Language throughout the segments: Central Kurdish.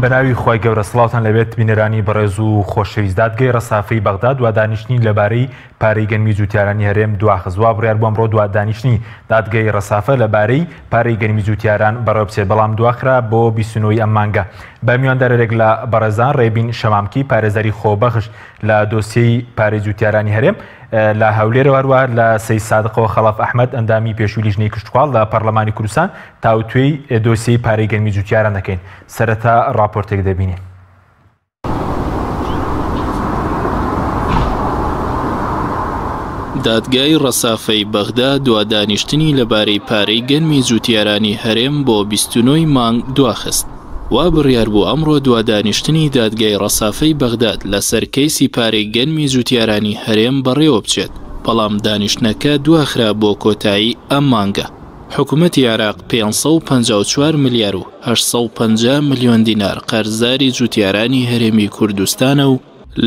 بەناوی خی گەورە سڵاوتان لەبێت بینەرانی بەڕێز و خۆشەویست دادگای ڕەسافەی بەغداد دوادانیشتنی لەبارەی پارەی گەنمی جوتیارانی هەرێم دواخزوا بڕیار بۆ ئەمڕۆ دوادانیشتنی دادگای ڕەسافە لەبارەی پارەی گەنمی جوتیاران بەڕێوە بچێت بەڵام دواخرا بۆ 29 ئەم مانگە. بە میواندارێک لە بەڕێزان ڕێبین شەمامکی پارێزەری خۆبەخش لە دۆسیەی پارەی جوتیارانی هەرێم لە هەولێرەوە هەروە لە سەی سادقەوە خەڵەف ئەحمەد ئەندامی پێشووی لیژنەی کشتوکاڵ لە پەرلەمانی کوردستان تاوتوێی دۆسیەی پارەی گەنمی جوتیاران دەکەین. سەرەتا راپۆرتێک دەبینین. دادگای ڕەسافەی بەغداد دوادانیشتنی لەبارەی پارەی گەنمی جوتیارانی هەرێم بۆ 29 مانگ دواخست. وا بڕیار بوو ئەمڕۆ دوادانیشتنی دادگای ڕەسافەی بەغداد لەسەر کەیسی پارەی گەنمی جوتیارانی هەرێم بەڕێوە بچێت، بەڵام دانیشتنەکە دواخرا بۆ کۆتایی ئەم مانگە. حکوومەتی عێراق 554 ملیار و 850 ملیۆن دینار قەرزداری جوتیارانی هەرێمی کوردستانە و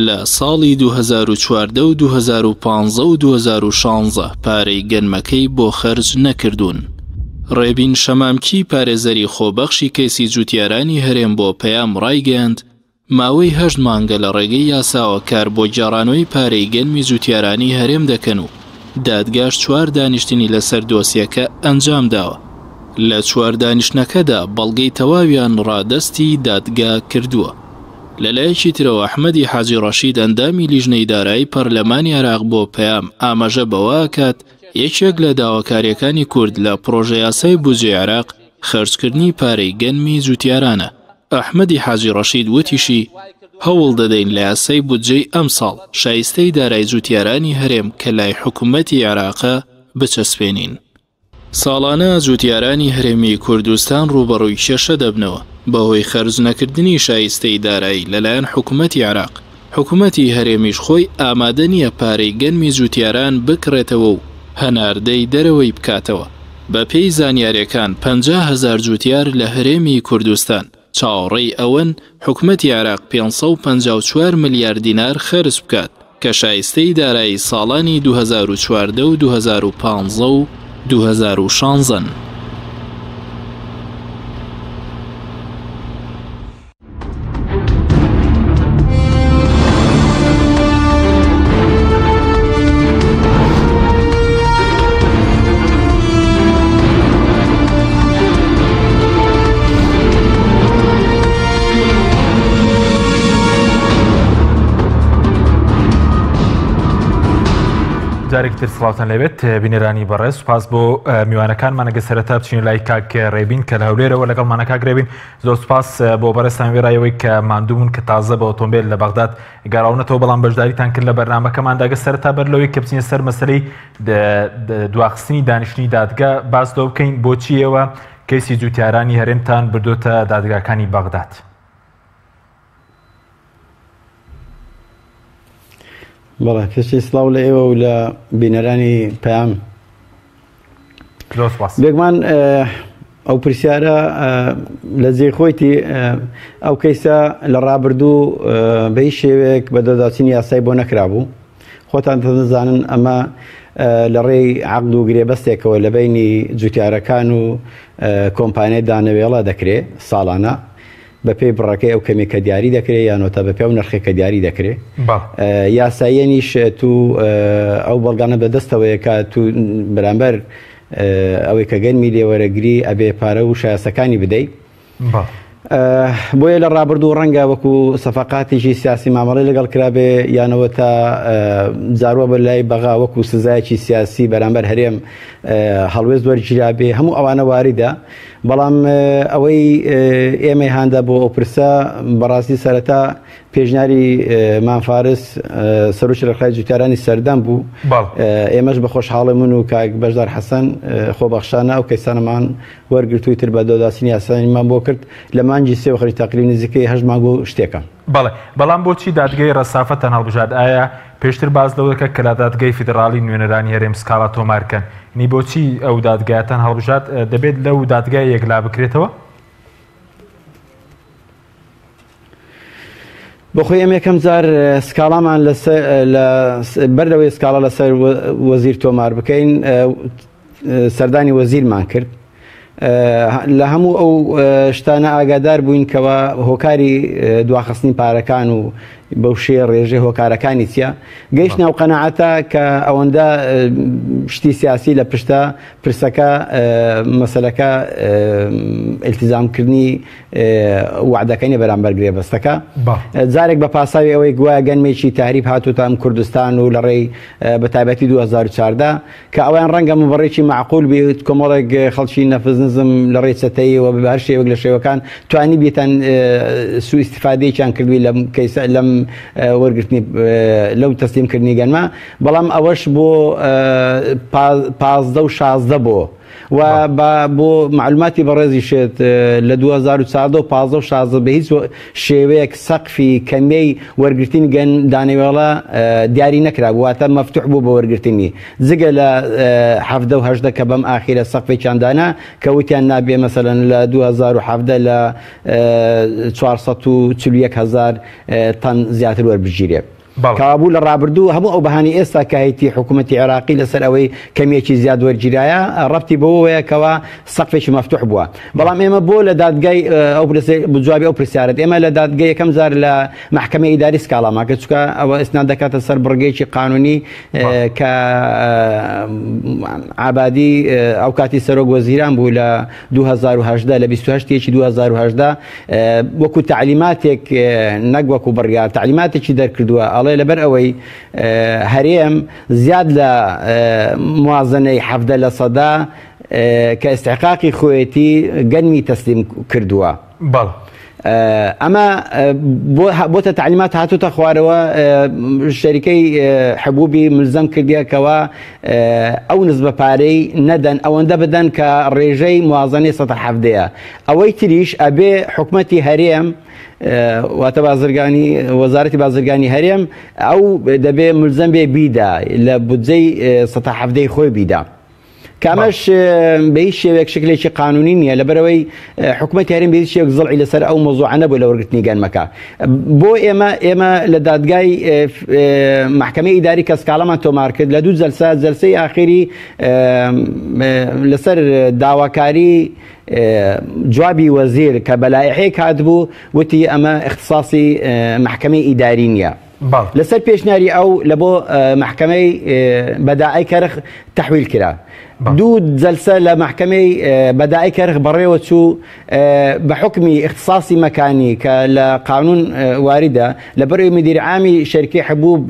لە ساڵی 2014 و 2015 و 2016 پارەی گەنمەکەی بۆ خەرج نەکردوون. ڕێبین شەمامکی پارێزەری خۆبەخشی کەیسی جوتیارانی هەرێم بۆ پەیام ڕایگەیاند ماوەی 8 مانگە لە ڕێگەی یاساوە کار بۆ جێڕانەوەی پارەی گەنمی جوتیارانی هەرێم دەکەن و دادگاش 4 دانیشتنی لەسەر دۆسیەکە ئەنجام داوە. لە 4 دانیشتنەکەدا بەڵگەی تەواویان ڕادەستی دادگا کردووە. لەلایەکی ترەوە ئەحمەدی حاجی ڕەشید ئەندامی لیژنەی دارایی پەرلەمانی عێراق بۆ پەیام ئاماژە بەوە کات یەکێک لە داواکاریەکانی کورد لە پرۆژە یاسای بودجێ عێراق خەرجکردنی پارەی گەنمی جوتیارانە. ئەحمەدی حاجی ڕەشید وتیشی هەوڵ دەدەین لە یاسای بودجەی ئەم ساڵ شایستەی دارایی جوتیارانی هەرێم کە لای حکوومەتی عێراقە بچەسپێنین. ساڵانە جوتیارانی هەرێمی کوردستان ڕوبەڕووی کێشە دەبنەوە بەهۆی خەرج نەکردنی شایستەی دارایی لەلایەن حکوومەتی عێراق. حکوومەتی هەرێمیش خۆی ئامادە نییە پارەی گەنمی جوتیاران بکڕێتەوە و هەناردەی دەرەوەی بکاتەوە. بە پێی زانیاریەکان 50,000 جوتیار لە هەرێمی کوردستان چاوەڕێی ئەوەن حکوومەتی عێراق 554 ملیار دینار خەرج بکات کە شایستەی دارایی ساڵانی 2014 و 2015 و 2016. جارێکتر سڵاوتان لەبێت بینەرانی بەڕێز سوپاس بۆ میوانەکانمانەگە سەرەتا بچین لای کاک ڕێبین کە لە هەولێرەوە لەگەڵمانە کاک ڕێبین زۆر سوپاس بۆ بەڕێستان وێرایەوەی کە ماندووبوون کە تازە بە ئۆتۆمبیل لە بەغداد گەڕاونەتەوە بەڵام بەشداریتان کرد لە بەرنامەکەمانداگە سەرەتا بەر لەوەی کە بچینە سەر مەسەلەی دواخستنی دانیشتنی دادگا باس دەوە بکەین بۆچی ئێوە کەیسی جوتیارانی هەرێمتان بردوتە دادگاکانی بەغداد. بەڵێ پێشی سڵاو لە ئێوە و لە بینەرانی پەیام. بێگومان ئەو پرسیارە لە جێی خۆیتی ئەو کەیسە لە ڕابردوو بە هیچ شێوەیەک بە دەرچینی یاسای بۆ نەکرابوو. خۆتان دەزانن ئەمە لە ڕێی عەقد و گرێبەستێکەوە لە بینی جوتیارەکان و کۆمپانیای دانەوێڵە دەکرێت ساڵانە بە پێی بڕەکەی ئەو کەمێک کە دیاری دەکرێت یانۆتە بە پێ و نرخێک کە دیاری دەکرێت. یاساییەنیش تو ئەو بەڵگانە بەدەستەوەیە کە تو بەرامبەر ئەوەی کە گەنمی لێوەرەگری ئەبێ پارە و شایستەکانی بدەیت. بۆیە لە ڕابردوو ڕەنگە وەکو سەفەقاتێکی سیاسی مامەڵی لەگەڵ کرابێ یانەوە تا جارووە بە لای بەغا وەکو سزایەکی سیاسی بەرامبەر هەرێم هەڵوێز وەرگیرابێ هەموو ئەوانە واریدە. بەڵام ئەوەی ئێمەی هاندا بۆ ئەو پرسە بەڕاستی سەرەتا پێشنیاری مامفارس سەرۆکی ڕێکخراوی جوتیارانی سەردەم بوو. ئێمەش بە خۆشحاڵی من و کاک بەشدار حەسەن خۆبەخشانە ئەو کەیسانەمان وەرگرتووی تر بە دۆداسینی یاساییمان بۆ کرد لە مانگی سێ خەری تەقریبی نزیکەی 8 مانگ و شتێکە. بەڵام بۆچی دادگای ڕەسافەتان هەڵبژاد؟ ئایا پێشتر باز لەوەکە کە لە دادگای فیدراڵی نوێنەرانی هەرێم سکاڵا تۆمارکەن نی بۆچی ئەو دادگایەتان هەڵبژاد دەبێت لەو دادگای یەکلا بکرێتەوە؟ بەخۆی ئەمە یەکەم جار سکاڵامان بەردەوەی سکاڵا لەسەر وەزیر تۆمار بکەین سەردانی وەزیرمان کرد لە هەموو ئەو شتانە ئاگادار بووین کەەوە هۆکاری دواخستنی پارەکان و بەو شێ ڕێژێ هۆکارەکانی چیە گەیشت ناو قەنەعەتە کە ئەوەندە شتی سیاسی لە پشتە پرسەکە مەسەلەکە ئیلتیزامکردنی وعدەکەی بەرامبەر گرێبەستەکە جارێک بە پاساوی ئەوەی گوایە گەنمێکی تاریب هاتوتە ئەم کوردستان و لە ڕێی بەتایبەتی 2014 کە ئەویان ڕەنگە مبڕێکی معقول بێت کۆمەڵێک خەڵکی نەفز نزم لە ڕێی سەتەیەوە بەهەر شێوەک لە شێوەکان توانی بێتەن سوء استیفادەیەکیان کردووی لەم وەرگرتنی لەو تەسلیمکردنی گەنمە بەڵام ئەوەش بۆ 15 و 16 بۆ و بۆ معلوماتی بەڕێزی شێت لە 2014 و 15 و 16 بە هیچ شێوەیەک سەقفی کەمەی وەرگرتنی گەن دانەوێڵە دیاری نەکرا واتە مەفتوح بوو بە وەرگرتنی جگە لە 17 و 18 کە بەم ئاخیرە سەقفێکیاندانا کە وتیان نابێ مەسەلەن لە 2017 لە 441,000 تەن زیاتر وەربژیرێ کابوو لە ڕابردوو هەموو ئەو بەهانی ئێستا کە هەیەی حکوومەتی عێراقی لەسەر ئەوەی کەمیەکی زیاد وەرگیرایە ڕەبتی بەوەیە کەەوە سەقفێکی مەفتوح بووە بەڵام ئێمە بۆ لە دادگای ئەو بجوابی ئەو پرسیارەت ئێمە لە دادگای یەکەم زار لە محکمەی ئیداری سکاڵاماکە چکە ئەوە ئیسناد دەکاتە سەر بڕگەیەکی قانونی کە عابادی ئەو کاتی سەرۆک وەزیران بوو لە 2018 لە 28 2018 وەکو تعلیماتێک نەک وەکو بڕیار تعلیماتێکی دەرکردووە ئەڵێ لەبەر ئەوەی هەرێم زیاد لە موازنەی 17% کە ئستحقاقی خۆیەتی گەنمی تەسلیم کردووە ئەمە بۆتە تعلیمات هاتوتە خوارەوە شەریکەی حبوبی ملزەم کردیەکەوە ئەو نسبە پارەی نەدەن ئەوەندە بدەن کە ڕێژەی موازنەی 170ەیە ئەوەی تریش ئەبێ حکومەتی هەرێم واتە بازرگانی وەزارەتی بازرگانی هەرێم ئەو دەبێ ملزەم بێ بیدا لە بودجەی 170ەی خۆی بیدا کامەش بە هیچ شێوەیەک شکلێکی قانونی نییە لەبەرەوەی حکومەتی هەرێم بە هیچ شێوەیەک زڵعی لەسەر ئەو مۆزوعە نەبوو لە وەرگرتنی گەنمەکە بۆ ئێمە لە دادگای محکمەی ئیداری کە سکاڵەمان تۆمار کرد لە 2 جەلسەی ئاخری لەسەر داواکاری جوابی وەزیر کە بەلایحەیەک هاتبوو وتی ئەمە اختصاصی محکمەی ئیداری نییە لەسەر پێشنیاری ئەو لە بۆ محکمەی بەداعی کەرخ تەحویل کرا 2 جەلسە لە محکمەی بەداعی کەرخ بەڕێوە چوو بە حکمی اختصاصی مەکانی کە لە قانون واریدە لەبەرەوەی مدیر عامی شەرکی حبوب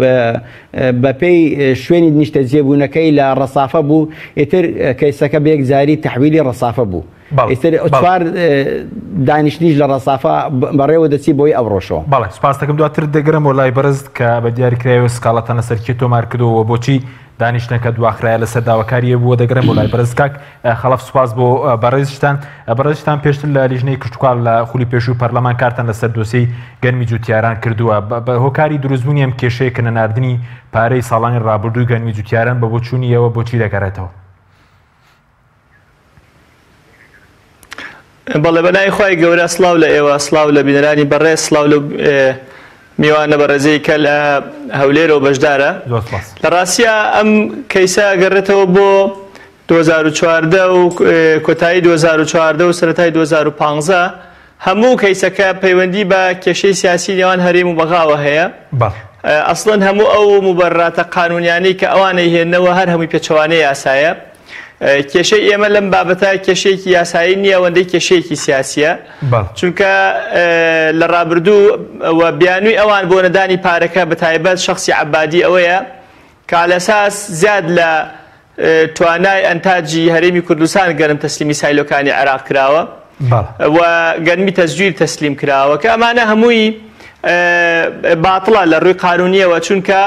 بەپێی شوێنی نیشتە جێبوونەکەی لە ڕەسافە بوو ئیتر کەیسەکە بەیەک جاری تەحویلی ڕەسافە بوو چوار دانیشتنیش لە ڕەسافە بەڕێوە دەچی بۆی ئەوڕۆژەوە بەڵێ سپاس دەکەم دواتر دەگرم بۆ لای بەرزت کە بە دیاریکراوە سکاڵەتەنە سەرکی تۆمار کردەوە بۆچی دانیشتنەکە دواخرایە لەسەر داواکاریە بووە دەگرم بۆ لای بەرز کاک خەڵەف سوپاس بۆ بەڕێزشتان پێشتر لە لیژنەی کشتتوکال لە خولی پێشوو پەرلەمان کارتان لەسەر دۆسەی گەنمی جوتیاران کردووە بە هۆکاری دروستبوونی ئەم کێشەیە کە نەناردنی پارەی ساڵانی ڕابردووی گەنمی جوتیاران بە بۆ چوونیەوە بۆچی دەگەڕێتەوە بەڵێ بەنای خۆی گەورە سڵاو لە ئێوە سڵاو لە بینەرانی بەڕێز سڵاو لە میوانە بەڕێزەی کە لە هەولێرەوە بەشدارە لە ڕاستیە ئەم کەیسە گەڕێتەوە بۆ 2014 و کۆتایی 2014 و سەرەتای 2015 هەموو کەیسەکە پەیوەندی بە کێشەی سیاسی نێوان هەرێم و بەغاوە هەیە ئەسڵەن هەموو ئەو مبەرراتە قانونیانەی کە ئەوانەی هێننەوە هەر هەمووی پێچەوانەی یاسایە کێشەی ئێمە لەم بابەتە کێشەیەکی یاسایی نییە ئەوەندەی کێشەیەکی سیاسیە چونکە لە ڕابردوو بیانووی ئەوان بۆ نەدانی پارەکە بە تایبەت شەخصی عەبادی ئەوەیە کە لەساس زیاد لە توانای ئەنتاجی هەرێمی کوردستان گەنم تەسلیمی سایلۆکانی عێراق کراوە و گەنمی تەزویر تەسلیم کراوە کە ئەمانە هەمووی باتڵە لە ڕووی قانونیەوە چونکە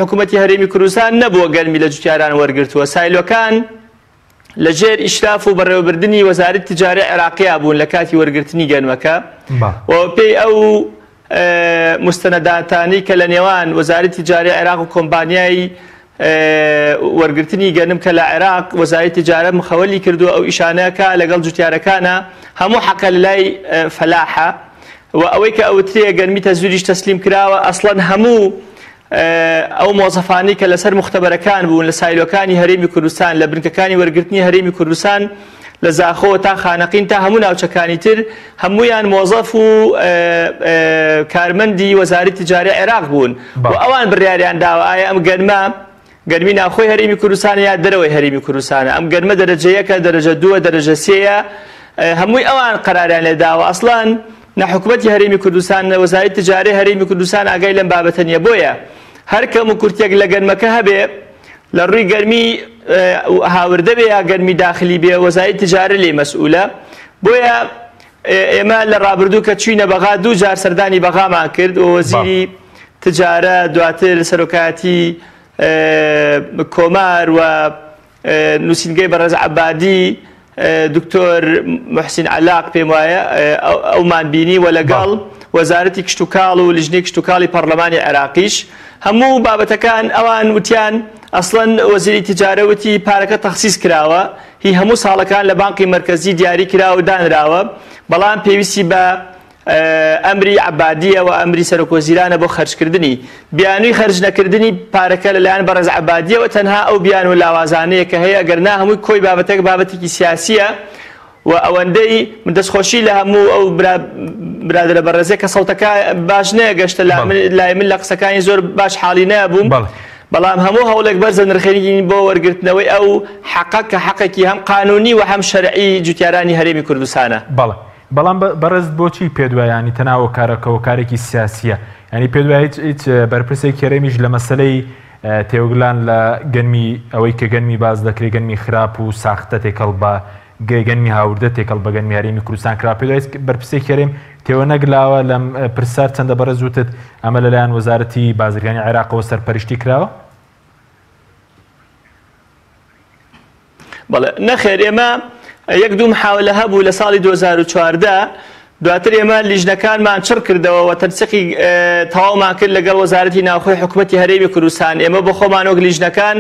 حکوومەتی هەرێمی کوردستان نەبووە گەنمی لە جوتیاران وەرگرتووە سایلۆکان لە ژێر ئیشراف و بەڕێوەبردننی وەزارەتی تیجاری عێراقیا بوون لە کاتی وەرگرتنی گەنمەکە و پێی ئەو مستەنەداتانی کە لە نێوان وەزارەتی تیجاری عێراق و کۆمپانیای وەرگرتنی گەنم کە لە عێراق وەزارەتی تیجارە مخەوەلی کردووە ئەو ئیشانەکە لەگەڵ جوتیارەکانە هەموو حەقە لە لای فەلاحە و ئەوەی کە ئەوترێ گەنمی تەزویریش تەسلیم کراوە ئەسڵەن هەموو ئەو مۆزەفانی کە لەسەر مختبەرەکان بوون لە سایلۆکانی هەرێمی کوردستان لە بنکەکانی وەرگرتنی هەرێمی کوردستان لە زاخۆ تا خانەقین تا هەموو ناوچەکانی تر هەمویان مۆزەف و کارمەندی وەزارەتی تجاری عێراق بوون و ئەوان بڕیاریان داوە ئایا ئەم گەرمی ناوخۆی هەرێمی کوردستان یا دەرەوەی هەرێمی کوردستانە ئەم گەرمە دەرەجە 1 دەرەجە 2 دەرەجە 3 هەمووی ئەوان قەراریان لێ داوە ئەسڵان نەحکومەتی هەرێمی کوردستان وەزارەتی تجاری هەرێمی کوردستان ئاگای لەم بابەتە نییە بۆیە هەر کەم و کورتێک لە گەرمەکە هەبێ لە ڕووی گەرمی هاوردە بێ یا گەرمی داخلی بێ وەزارەتی تجاری لێ مەسئولە بۆیە ئێمە لە ڕابردوو کە چوینە بەغا 2 جار سەردانی بەغامان کرد و وەزیری تجارە دواتر سەرۆکایەتی کۆمار و نووسینگەی بەڕێز عەبادی دکتۆر محسین علاق پێم وایە ئەومان بینی و لەگەڵ وەزارەتی کشت و کاڵ و لیژنەی کشت و کاڵی پەرلەمانی عێراقیش هەموو بابەتەکان ئەوان وتیان ئەسڵەن وەزیری تجارە وتی پارەکە تەخسیس کراوە هی هەموو ساڵەکان لە بانقی مەرکەزی دیاری کراوە و دانراوە بەڵام پێویستی بە ئەمری عەبادیە و ئەمری سەرۆکوەزیرانە بۆ خەرجکردنی بیانووی خەرج نەکردنی پارەکە لەلایەن بەڕێز عەبادیەوە تەنها ئەو بیان و لاوازانەیە کە هەیە گەرنا هەمووی کۆی بابەتێکی سیاسیە و ئەوەندەی من دەستخۆشی لە هەموو ئەو برادرە بەڕێزێک کە سەوتەکە باش نەگەشتە لای من لە قسەکانی زۆر باش حاڵی نەبووم بەڵام هەموو هەوڵێک بەرزە نرخێنی بۆ وەرگرتنەوەی ئەو حەقە کە حەقێکی هەم قانونی و هەم شەرعی جوتیارانی هەرێمی کوردستانە. بەڵام بەڕێز بۆچی پێدوایانی تەناوە کارەکەەوە کارێکی سیاسیە ینی پێدوای هیچ بەرپرسێک کێرەمیش لە مەسلەی تێوگلان لە گەنمی ئەوەی کە گەنمی باز دەکرێت گەنمی خراپ و ساختە تێکەڵ بە گەنمی هاوردە تێکەڵ بە گەنمی هەرێمی کوردستان کرا پێدوای بەرپرسێک کێرێم تێوە نەگلاوە لەم پرسار چەندە بەڕێز وتت ئەمە لەلایەن وەزارەتی بازرگانی عێراقەوە سەرپەرشتی کراوە؟ بەڵێ نەخێر ئێمە یەک دوو محاولە هەبوو لە ساڵی 2014 دواتر ئێمە لیژنەکانمان چڕ کردەوە و تەنسیقی تەواومان کرد لەگەڵ وەزارەتی ناوخۆی حکوومەتی هەرێمی کوردستان ئێمە بۆ خۆمان وەک لیژنەکان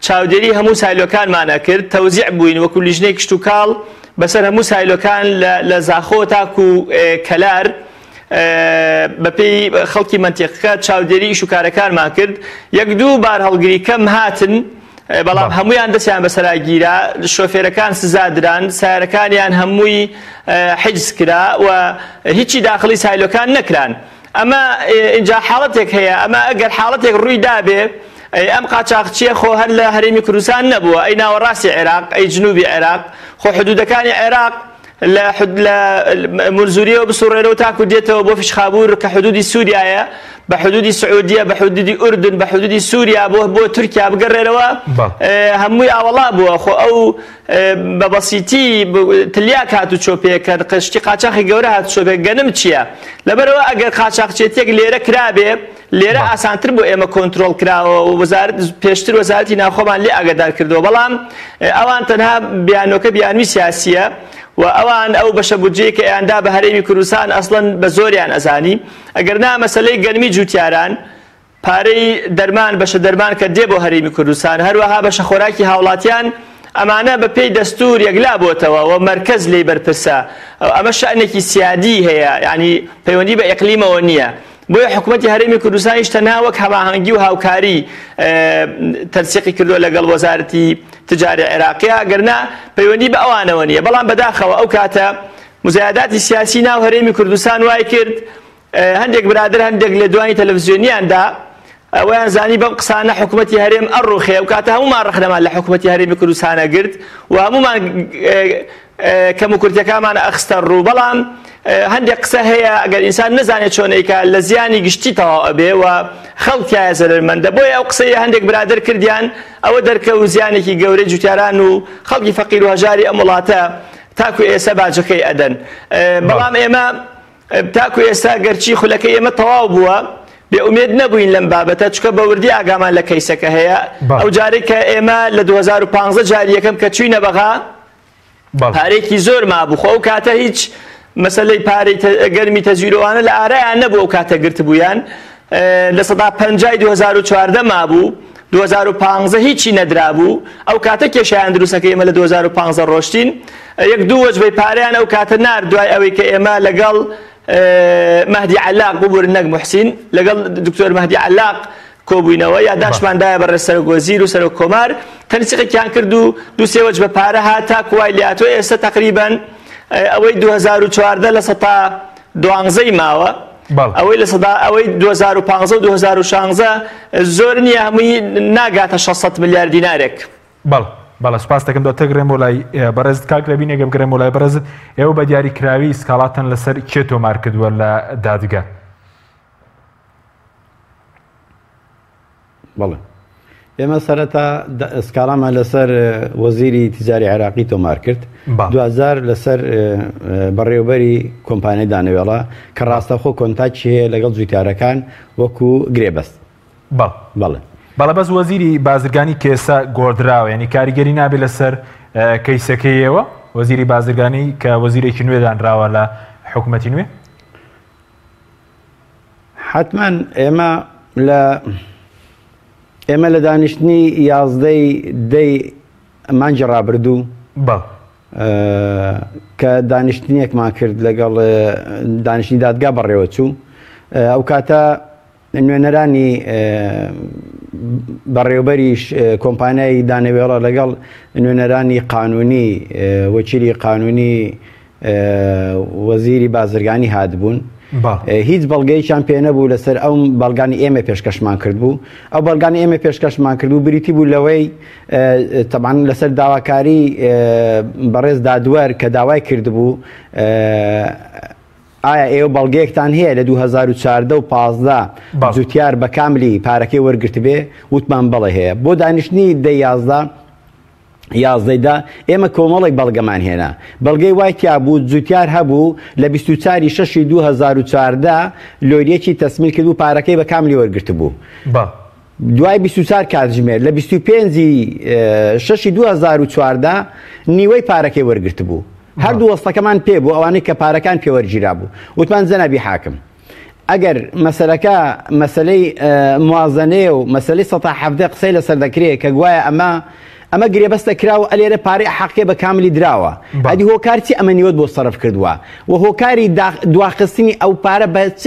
چاودێری هەموو سایلۆکانمانە کرد تەوزیع بووین وەکو لیژنەی کشت و کاڵ بەسەر هەموو سایلۆکان لە زاخۆ تاکو کەلار بەپێی خەڵکی منتیقەکە چاودێری ئیش و کارەکانمان کرد یەک دوو بار هەڵگری کەم هاتن بەڵام هەمویان دەستیان بەسەراگیرا شۆفێرەکان سزادران سایارەکانیان هەمووی حجز کرا و هیچی داخلی سایلۆکان نەکران ئەمە اینجا حاڵەتێک هەیە ئەمە ئەگەر حاڵەتێک ڕووی دابێ ئەم قاچاقچیە خۆ هەر لە هەرێمی کوردستان نەبووە ئەی ناوەڕاستی عێراق ئەی جنوبی عێراق خۆ حدودەکانی عێراق لە منزوریەوە بسوڕێنەوە تاکو دێتەوە بۆ فیشخابور کە حدودی سووریایە بە حدودی سعودیە بە حدودی ئوردن بە حدودی سووریا بۆ تورکیا بگەڕێنەوە هەمووی ئاوەڵا بووە خۆ ئەو بە بەسیتی تلیاک هاتو چۆپێکە قشتی قاچاقی گەورە هاتو چۆپێک گەنم چییە لەبەرەوە ئەگەر قاچاقچێتێک لێرە کرابێ لێرە ئاسانتر بۆ ئێمە کۆنتترۆل کراوە و وەزارەت پێشتر وەزارەتی ناوخۆمان لێ ئاگادار کردەوە بەڵام ئەوان تەنها بیانۆکە بیانووی سیاسیە و ئەوان ئەو بەشە بودجەیە کە ئەیاندا بە هەرێمی کوردستان ئەسڵەن بە زۆریان ئەزانی ئەگەر نا مەسەلەی گەرمی جوتیاران پارەی دەرمان بەشە دەرمان کە دێ بۆ هەرێمی کوردستان هەروەها بەشە خۆراکی هاوڵاتیان ئەمانە بە پێی دەستور یەکلا بۆتەوە و مەرکەز لێی بەرپرسە ئەمە شەئنێکی سیادی هەیە یعنی پەیوەندی بە ئیقلیمەوە نییە بۆیە حکوومەتی هەرێمی کوردستانیش تەنها وەک هەماهەنگی و هاوکاری تەنسیقی کردووە لەگەڵ وەزارەتی تجاری عێراقیە گەرنا پەیوەندی بە ئەوانەوە نییە بەڵام بەداخەوە ئەو کاتە مزایداتی سیاسی ناو هەرێمی کوردستان وای کرد هەندێک برادر هەندێک لە دوانی تەلەڤیزیۆنیاندا ئەویان زانی بەم قسانە حکوومەتی هەرێم ئەڕوخێ و کاتە هەمومان ڕەخنەمان لە حکوومەتی هەرێمی کوردستانە گرت و هەمومان کەم و کورتەکانمان ئەخستە ڕوو بەڵام هەندێک قسە هەیە ئەگەر ئینسان نەزانێت چۆنێکە لە زیانی گشتی تەواو ئەبێ و خەڵکیایە زەرمەندە بۆیە ئەو قسەی هەندێک برادر کردیان ئەوە دەرکەوت زیانێکی گەورەی جوتیاران و خەڵکی فەقیر و هەژاری ئەم وڵاتە تاکو ئێستا باجەکەی ئەدەن بەڵام ئێمە تاکو ئێستا گەرچی خولەکەی ئێمە تەواو بووە بێئومێد نەبووین لەم بابەتە چکە بە وردی ئاگامان لە کەیسەکە هەیە ئەو جارێک کە ئێمە لە 2015 جاری یەکەم کە چووینە بەغا پارێکی زۆر مابوو خۆ ئەو کاتە هیچ مەسەلەی پارەی گەرمی تەزویرۆوانە لە ئارایان نەبوو ئەو کاتە گرتبوویان لە سەدا 50 2014 مابوو 2015 هیچی نەدرابوو ئەو کاتە کێشیان دروستەکە ئێمە لە 2015 ڕۆشتین یەک دوو وەجبەی پارەیان ئەو کاتە نار دوای ئەوەی کە ئێمە لەگەڵ مهدی علاق ببوورن نەک محسین لەگەڵ دکتۆر مهدی علاق کۆبووینەوە یا داشماندایە بەڕێز سەرۆکوەزیر و سەرۆک کۆمار تەنسیقێکیان کرد و دو سێوەج بە پارە هاتا کوای لاتۆ ئێستا تقریبان ئەوەی 2014 لە سەتا دوانزەی ماوە ئەوەی لە سەدا ئەوەی 2015 و 2016 زۆر نییە هەمووی ناگاتە 600 ملیار دینارێک. بەڵە سپاس دەکەم دواتر گرێم بۆ لای بەڕێزت کاک لەبینێ گەم گرێم بۆ لای بەڕێزت ئێوە بە دیاریکراوی سکاڵاتەن لەسەر کێ تۆمار کردووە لە دادگا؟ بەڵێ ئێمە سەرەتا سکاڵامان لەسەر وەزیری تیجاری عێراقی تۆمار کرد 2000 لەسەر بەڕێوەبەری کۆمپانیای دانەوێڵە کە ڕاستەخۆ کۆنتاچی هەیە لەگەڵ جوتیارەکان وەکو گرێبەست. بەڵێ بەڵە بەس وەزیری بازرگانی کێسا گۆڕدراوە ینی کاریگەری نابێت لەسەر کەیسەکەیەوە وەزیری بازرگانی کە وەزیرێکی نوێ دانراوە لە حکوومەتی نوێ؟ حتمما ئێمە لە دانیشتنی 11 مانجی ڕابردوو کە دانیشتنیەکمان کرد لەگەڵ دانیشتنی دادگا بەڕێوە چوو ئەو کاتە نوێنەرانی بەڕێوەبەریش کۆمپانیای دانەوێڵە لەگەڵ نوێنەرانی قانونی وەکیلی قانونی وەزیری بازرگانی هاتبوون هیچ بەڵگەیشان پێ نەبوو لەسەر ئەو بەڵگانی ئێمە پێشکەشمان کردبوو ئەو بەڵگانی ئێمە پێشکەشمان کردو بریتی بوو لەوەی تەبعاً لەسەر داواکاری بەڕێز دادوەر کە داوای کردبوو ئایا ئێوە بەڵگەیەکتان هەیە لە 2014 و 15 جوتیار بە کاملی پارەکەی وەرگرت بێ وتمان بەڵێ هەیە بۆ دانیشتنی 11 ئێمە کۆمەڵێک بەڵگەمان هێنا بەڵگەی وای تیا بوو جوتیار هەبوو لە 24 شەشی 2014 لۆریەکی تەسمیل کرد و پارەکەی بە کاملی وەرگرت بوو دوای 24 کاتژمێر لە 25 شەشی 2014 نیوەی پارەکەی وەرگرت بوو هەردوو وەستەکەمان پێ بوو ئەوانەی کە پارەکان پێوەرگیرا بوو وتمان جەنابی حاکم ئەگەر مەسەلەکە مەسەلەی موازنەیە و مەسەلەی 17 قسەی لەسەر دەکرێت کە گوایە ئەمە گرێبەستە کراوە ئەلێرە پارەی حەقێ بە کاملی دراوە ئەدی هۆکارچی ئەمە نیوەت بۆ سەرف کردووە و هۆکاری دواخستنی ئەو پارە بە چ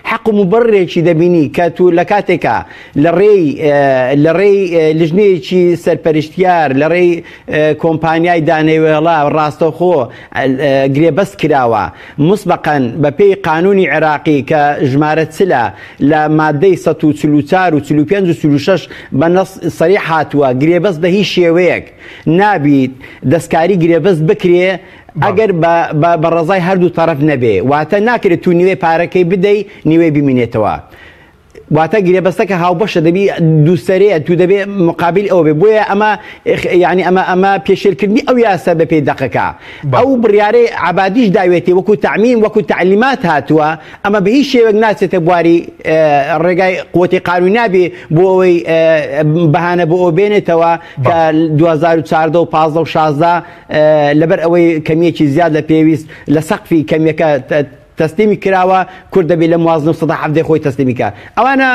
حەق و مبڕێکی دەبینی کە تو لە کاتێکە لە ڕێی لژنەیەکی سەرپەرشتیار لە ڕێی کۆمپانیای دانەوێڵە ڕاستەخۆ گرێبەست کراوە مسبقەن بە پێی قانونی عێراقی کە ژمارە چلە لە مادەی 144 و 45 و 36 بە نەس سەریح هاتووە گرێبەست بە هیچ شێوەیەک نابیت دەستکاری گرێبەست بکرێ ئەگەر بە ڕزای هەردوو تەرەف نەبێ واتە ناکرێت تو نیوەی پارەکەی بدەی نیوەی بمینێتەوە واتە گرێبەستەکە هاوبەشە دەبی دووسەرەیە تو دەبێ مقابل ئەوە بێ بۆیە ئەمە پێشێلکردنی ئەو یاسە بە پێی دەقەکە ئەو بڕیارەی عەبادیش داوێتی وەکو تەعمیم وەکو تعلیمات هاتووە ئەمە بە هیچ شێوەک ناچێتە بواری ڕێگای قووەتی قانونی نابێ بۆ ئەوەی بەهانە بۆ ئەو بێنێتەوە کە 2014 و 15 و 16 لەبەر ئەوەی کەمیەکی زیاد لە پێویست لە سەقفی کەمیەکە تەسلیمی کراوە کورد دەبێت لە موازنە 17 خۆی تەسلیمی کە ئەوانە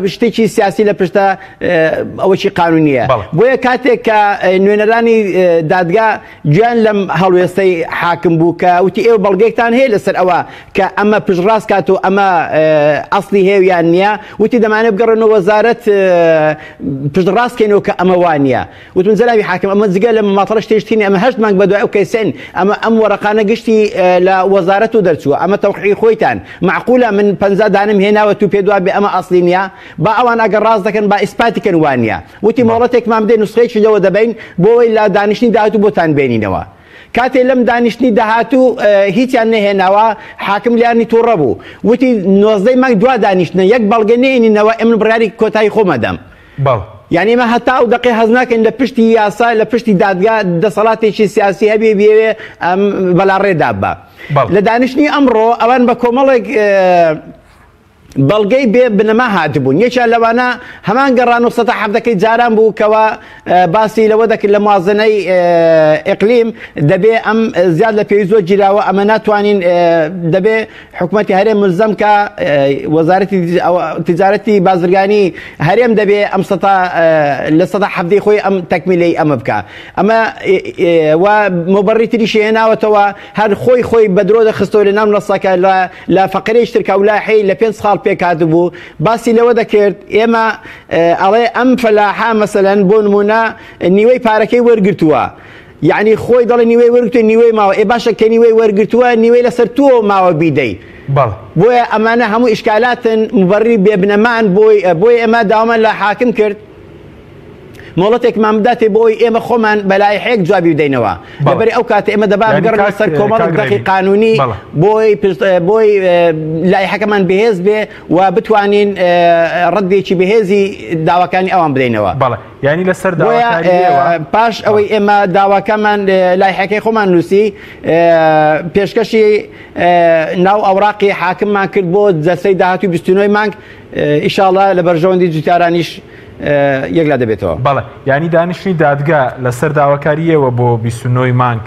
شتێکی سیاسی لە پشتە ئەوەی قانونیە بۆیە کاتێک کە نوێنەرانی دادگا گویان لەم هەڵوێستەی حاکم بوو کە وتی ئێوە بەڵگەیەکتان هەیە لەسەر ئەوە کە ئەمە پشتڕاست کات و ئەمە ئەسڵی هێویان نییە وتی دەمانێت بگەڕێنەوە وەزارەت پشتڕاستکەینەوە کە ئەمە وان نییە وتم جەنابی حاکم ئەمە جگە لە ماتەڵە شتێشتینی ئەمە 8 مانگ بەدوای ئەو کەسێن ئەم وەرەقانە گشتی لە وەزارەت و دەرچووە ئەمە تەوقیعی خۆیتان معقولە من 50 دانم هێناوە تو پێ دوای بێ ئەمە ئەسڵی نییە با ئەوان ئەگەر ڕاست دەکەن با ئیسپاتیکەن وان نییە وتی مۆڵەتێکمان بدەین نوسخەیەکی لەوە دەبین بۆەوەی لە دانیشتنی داهاتوو بۆتان بێنینەوە کاتێ لەم دانیشتنی داهاتوو هیچیان نەهێناوە حاکم لیانی تووڕە بوو وتی 19 مانگ دوا دانیشتنە یەک بەڵگە نێنینەوە ئێمە بڕیاری کۆتایی خۆمەدەم یعنی ئمە هەتا و دقی حەز ناکەن لە پشتی یاسا لە پشتی دادگا دەسەڵاتێکی سیاسی هەبێ بێوێ بەلاڕێدا بە لە دانیشتنی ئەمڕۆ ئەوان بە کۆمەڵێک بەڵگەی بێ بنەما هاتبوون یەکیان لەوانە هەمان گەڕان و 17 جاران بوو کەوە باسی لەوە دەکرد لە موازنەی ئیقلیم دەبێ ئەم زیاد لە پێویست زۆر گیراوە ئەمە ناتوانین دەبێ حکوومەتی هەرێم ملزەم کە وەزارەتی تجارەتی بازرگانی هەرێم دەبێ ئەم لە 17 خۆی ئەم تەکمیلەی ئەمە بکە ئەمە و مۆبەڕی تریشی هێناوەتەوە هەر خۆی بە درۆ دەخستەوە لە ناو نەسەکە لە فەقرەی شترکە ولاحی لە 5 ساڵ پێکات بوو باسی لەوە دەکرد ئێمە ئەڵێ ئەم فەلاحە مەسەلەن بۆ نمونە نیوەی پارەکەی وەرگرتووە یعنی خۆی دەڵێ نیوەی وەرگرتووە نیوەی ماوە ئێ باشە کە نیوەی وەرگرتووە نیوەی لەسەر تۆ ماوە بیدەی بۆیە ئەمانە هەموو ئیشکالاتن مبەڕی بێبنەمان بۆی ئێمە داوامان لە حاکم کرد مۆڵەتێکمان بداتێ بۆی ئێمە خۆمان بەلایحەیەک جوابی بدەینەوە لەبەری ئەو کاتە ئێمە دەبا بگەڕێنە سەر کۆمەڵێک دەقی قانونی بۆی لایحەکەمان بەهێز بێ و بتوانین ڕەدێکی بەهێزی داواکانی ئەوان بدەینەوە یعنی لەسەر پاش ئەوەی ئێمە داواکەمان لایحەکەی خۆمان نووسی پێشکەشی ناو ئەوراقی حاکممان کرد بۆ جەلسەی داهاتووی 29 مانگ ئیشاڵڵا لە بەرژەوەندی جوتیارانیش یەکلا دەبێتەوە بەڵێ ینی دانیشتنی دادگا لەسەر داواکاریەوە بۆ 29 مانگ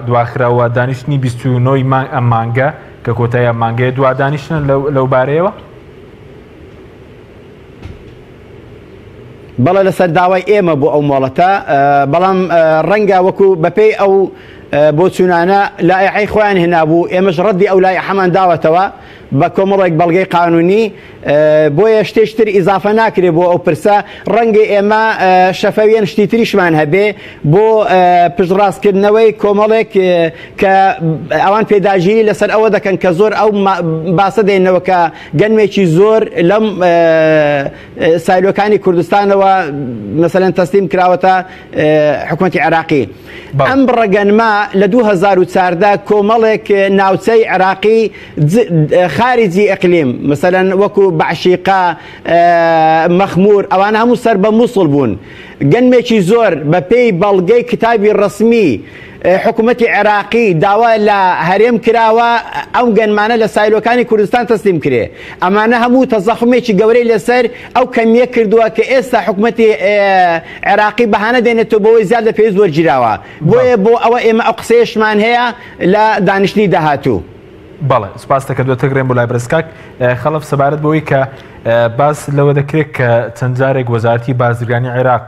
دواخراوە دانیشتنی 29 ئەم مانگە کە کۆتایە مانگەیە دوا دانیشتن لەو بارەیەوە بەڵێ لەسەر داوای ئێمە بۆ ئەو مۆڵەتە بەڵام ڕەنگە وەکو بەپێی ئەو بۆ چونانە لایحەی خۆیان هێنابوو ئێمەش ڕەدی ئەو لایحەمان داوەتەوە بە کۆمەڵێک بەڵگەی قانونی بۆیە شتێشتر ئیزافە ناکرێت بۆ ئەو پرسە ڕەنگە ئێمە شەفەویان شتی تریشمان هەبێ بۆ پشتڕاستکردنەوەی کۆمەڵێک کە ئەوان پێداژیری لەسەر ئەوە دەکەن کە زۆر ئەو باسە دێنەوە کە گەنمێکی زۆر لەم سایلۆکانی کوردستانەوە مەسەلەن تەسلیم کراوەتە حکوومەتی عێراقی ئەم ڕەگەنما لە 2014 کۆمەڵێک ناوچەی عێراقی خارجی ئەقلیم مەسەلەن وەکو بەعشیقا مەخمور ئەوان هەموو سەر بە مووسڵ بوون گەنمێکی زۆر بە پێی بەڵگەی کتابی ڕسمی حکوومەتی عێراقی داوا لە هەرێم کراوە ئەو گەنمانە لە سایلۆکانی کوردستان تەسلیم کرێ ئەمانە هەموو تەزەخمێکی گەورەی لەسەر ئەو کەمیە کردووە کە ئێستا حکوومەتی عێراقی بەهانە دێنێتەوە بۆەوەی زیاد لە پێویست وەرگیراوە بۆیە بۆ ئەوە ئێمە ئەو قسەیەشمان هەیە لە دانیشتنی داهاتوو بەڵێ سپاس دەکەم دوتەگرێن بۆ لای برسکاک خەڵف سەبارەت بەوەی کە باس لەوە دەکرێت کە چەند جارێک وەزارەتی بازرگانی عێراق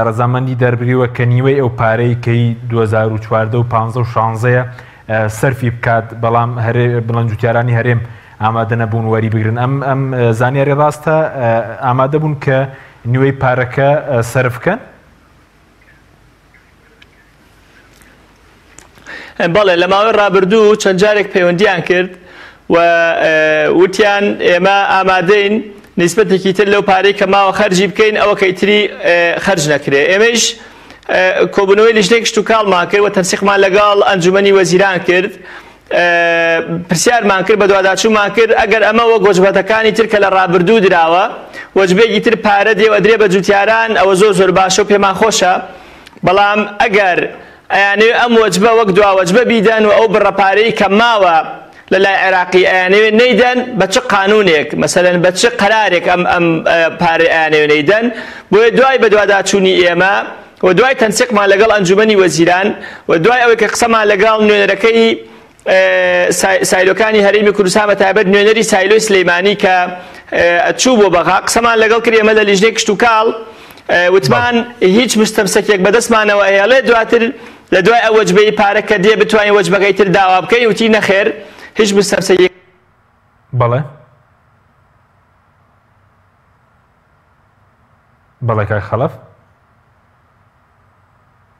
ڕەزامەندی دەربریوە کە نیوەی ئەو پارەی کەی 2014 و 15 و 16 سەرفی بکات بەڵام بڵندجوتیارانی هەرێم ئامادە نەبوون وەری بگرن ئەم زانیاری ڕاستە ئامادە بوون کە نیوەی پارەکە سەرفکەن بەڵێ لە ماوەی ڕابردوو چەند جارێک پەیوەندیان کرد و وتیان ئێمە ئامادەین نسبەتێکی تر لەو پارەی کە ماوە خەرجی بکەین ئەوە کەیتری خەرج نەکرێ ئێمەش کۆبوونەوەی لیژنێک شت و کاڵمان کرد و تەنسیقمان لەگەڵ ئەنجومەنی وەزیران کرد پرسیارمان کرد بە دوواداچوومان کرد ئەگەر ئەمە وەک وەجبەتەکانی تر کە لە ڕابردوو دراوە وەجبێکی تر پارە دێوە درێ بە جوتیاران ئەوە زۆر باشە و پێمان خۆشە بەڵام ئەگەر ئەیانێ ئەم وەجبە وەک دوا وەجبە بیدەن و ئەو بڕەپارەی کە ماوە لە لای عێراقی ئەیانەوێ نەیدەن بە چ قانونێک مەسەلەن بە چ قەرارێک ئەم پارەی ئەیانەوێ نەیدەن بۆیە دوای بە دوواداچوونی ئێمە و دوای تەنسیقمان لەگەڵ ئەنجومەنی وەزیران و دوای ئەوەی کە قسەمان لەگەڵ نوێنەرەکەی سایلۆکانی هەرێمی کوردستان بەتایبەت نوێنەری سایلۆی سلەیمانی کە چوو بۆ بەغا قسەمان لەگەڵ کرد ئێمە لە لیژنەی کشت و کاڵ وتمان هیچ مستەمسەکێک بەدەستمانەوە هێڵێ دواتر لە دوای ئەو وەجبەی پارەکە دێ بتوانین وەجبەکەی تر داوا بکەین وتی نەخێر هیچ مستەمسەیەک بەڵێ کاک خەلەف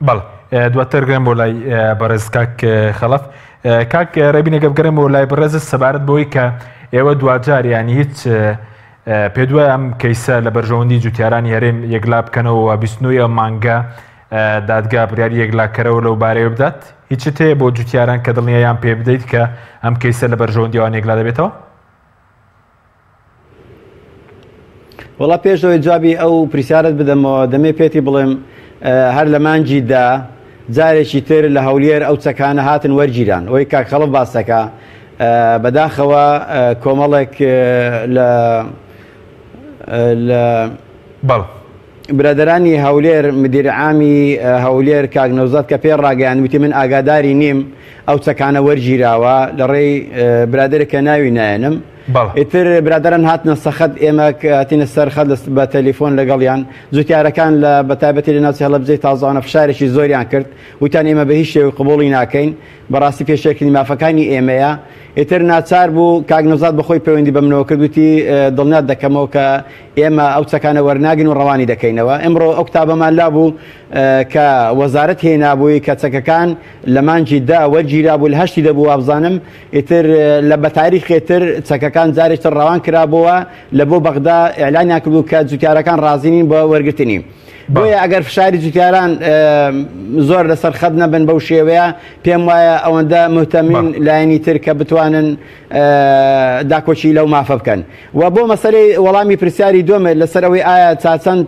بەڵێ دواتر گرم بۆ لای بەڕێز کاک خەلەف کاک ڕێبینێکە بگەرم بۆ لای بەڕێزت سەبارەت بەوەی کە ئێوە دوجار ینی هیچ پێدوای ئەم کەیسە لە بەرژەوەندی جوتیارانی هەرێم یەکلا بکەنەوە 29 مانگە دادگا بریاری یەکلاکەرەوە لەو بارەیە بدات هیچت هەیە بۆ جوتیاران کە دڵنیایان پێ بدەیت کە ئەم کەیسە لە بەرژەوەندیەوان یەکلا دەبێتەوە وەڵا پێشەوەی جوابی ئەو پرسیارت بدەمەوە دەمێ پێتی بڵێم هەر لە مانجیدا جارێکی تر لە هەولێر ئەو چەکانە هاتن وەرگیران ئەوەی کاک خەڵف باسەکە بەداخەوە کۆمەڵێک لە برادرانی هەولێر مدیر عامی هەولێر کاک نەوزەت کە پێ ڕاگەیان وتی من ئاگاداری نیم ئەو چەکانە وەرگیراوە لە ڕێی برادێکە ناوی نایەنم ئیتر برادران هاتنە سەخت ئێمە هاتینە سەرخەت بە تەلیفۆن لەگەڵیان زوتیارەکان لە بەتایبەتی لە ناوچە هەڵەبجەی تازانە فشارێکی زۆریان کرد وتیان ئێمە بە هیچ شێوەی قبوڵی ناکەین بەڕاستی پێشێکی مافەکانی ئێمەیە ئیتر ناچار بوو کاگنۆزات بەخۆی پەیوەندی بەمنەوە کردوتی دڵنیات دەکەمەوە کە ئێمە ئەو چەکانە وەرناگرین و ڕەوانی دەکەینەوە ئەمڕۆ ئەو کتابەمان لابوو کە وەزارەت هێنابووی کە چەکەکان لە مانجی دا وەرگیرا بوو لە هەشتی دەبوو وابزانم ئیتر لە بە تاریخێتر چەکەکان جارێکتر ڕەوان کرابەوە لە بۆ بەغدا ئێعلانیان کردو کە جوتیارەکان ڕازینین بۆ وەرگرتنی بۆیە ئەگەر فشاری جوتیاران زۆر لەسەر خەت نەبن بەو شێوەیە پێم وایە ئەوەندە مهتەمین لایەنی تر کە بتوانن داکۆچی لەو مافە بکەن و بۆ مەسەلەی وەڵامی پرسیاری دومە لەسەر ئەوەی ئایا چاچەند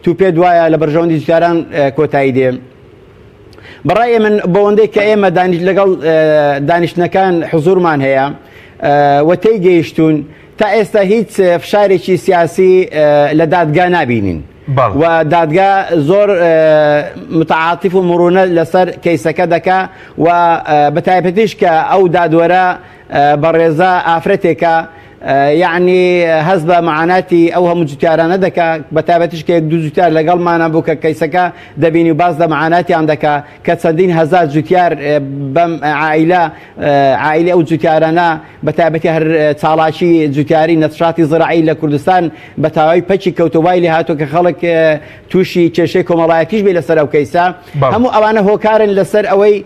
توپێ دوایە لە بەرژەوەندی جوتیاران کۆتایی دێ بەڕای من بەوەندەی کە ئێمە لەگەڵ دانیشتنەکان حزورمان هەیە وەتەی گەیشتون تا ئێستا هیچ فشارێکی سیاسی لە دادگا نابینین و دادگا زۆر متعاطف و مرونە لەسەر کەیسەکە دەکا و بەتایبەتیش کە ئەو دادوەرە بەڕێزە ئافرەتێکە یعنی هەست بە معاناتی ئەو هەموو جوتیارانە دەکا بەتایبەتیش کە دوو جوتیار لەگەڵمانە بوو کە کەیسەکە دەبینی و باز لە معاناتیان دەکا کە چەندین هەزار جوتیار بەم عائیلە ئەو جوتیارانە بەتایبەتی هەر چاڵاکی جوتیاری نەتشاتی زراعی لە کوردستان بە تاوای پەچی کەوتوبای لێ هاتووە کە خەڵک تووشی کێشەی کۆمەڵایەتیش بێ لەسەر ئەو کەیسە هەموو ئەوانە هۆکارن لەسەر ئەوەی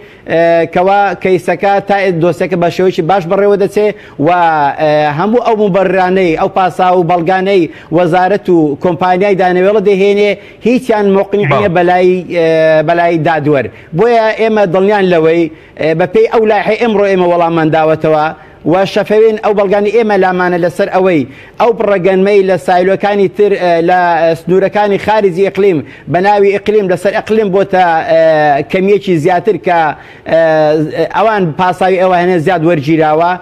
کەوا کەیسەکە تا دۆسێکە بە شێوەیەکی باش بەڕێوە دەچێ و هەموو ئەو مبەررانەی ئەو پاسا و بەڵگانەی وەزارەت و کۆمپانیای دانەوێڵە دەهێنێ هیچیان مۆقنعە بەلای دادوەر بۆیە ئێمە دڵنیان لەوەی بەپێی ئەو لایحەی ئەمڕۆ ئێمە وەڵاممان داوەتەوە و شەفەوێن ئەو بەڵگانی ئێمە لامانە لەسەر ئەوەی ئەو ڕەگەنمەی لە سایلۆکانی تر لە سنوورەکانی خارجی ئیقلیم بە ناوی ئیقلیم لەسەر ئەقلیم بۆتە کەمیەکی زیاتر کە ئەوان پاساوی ئەوە هەنە زیاد وەرگیراوە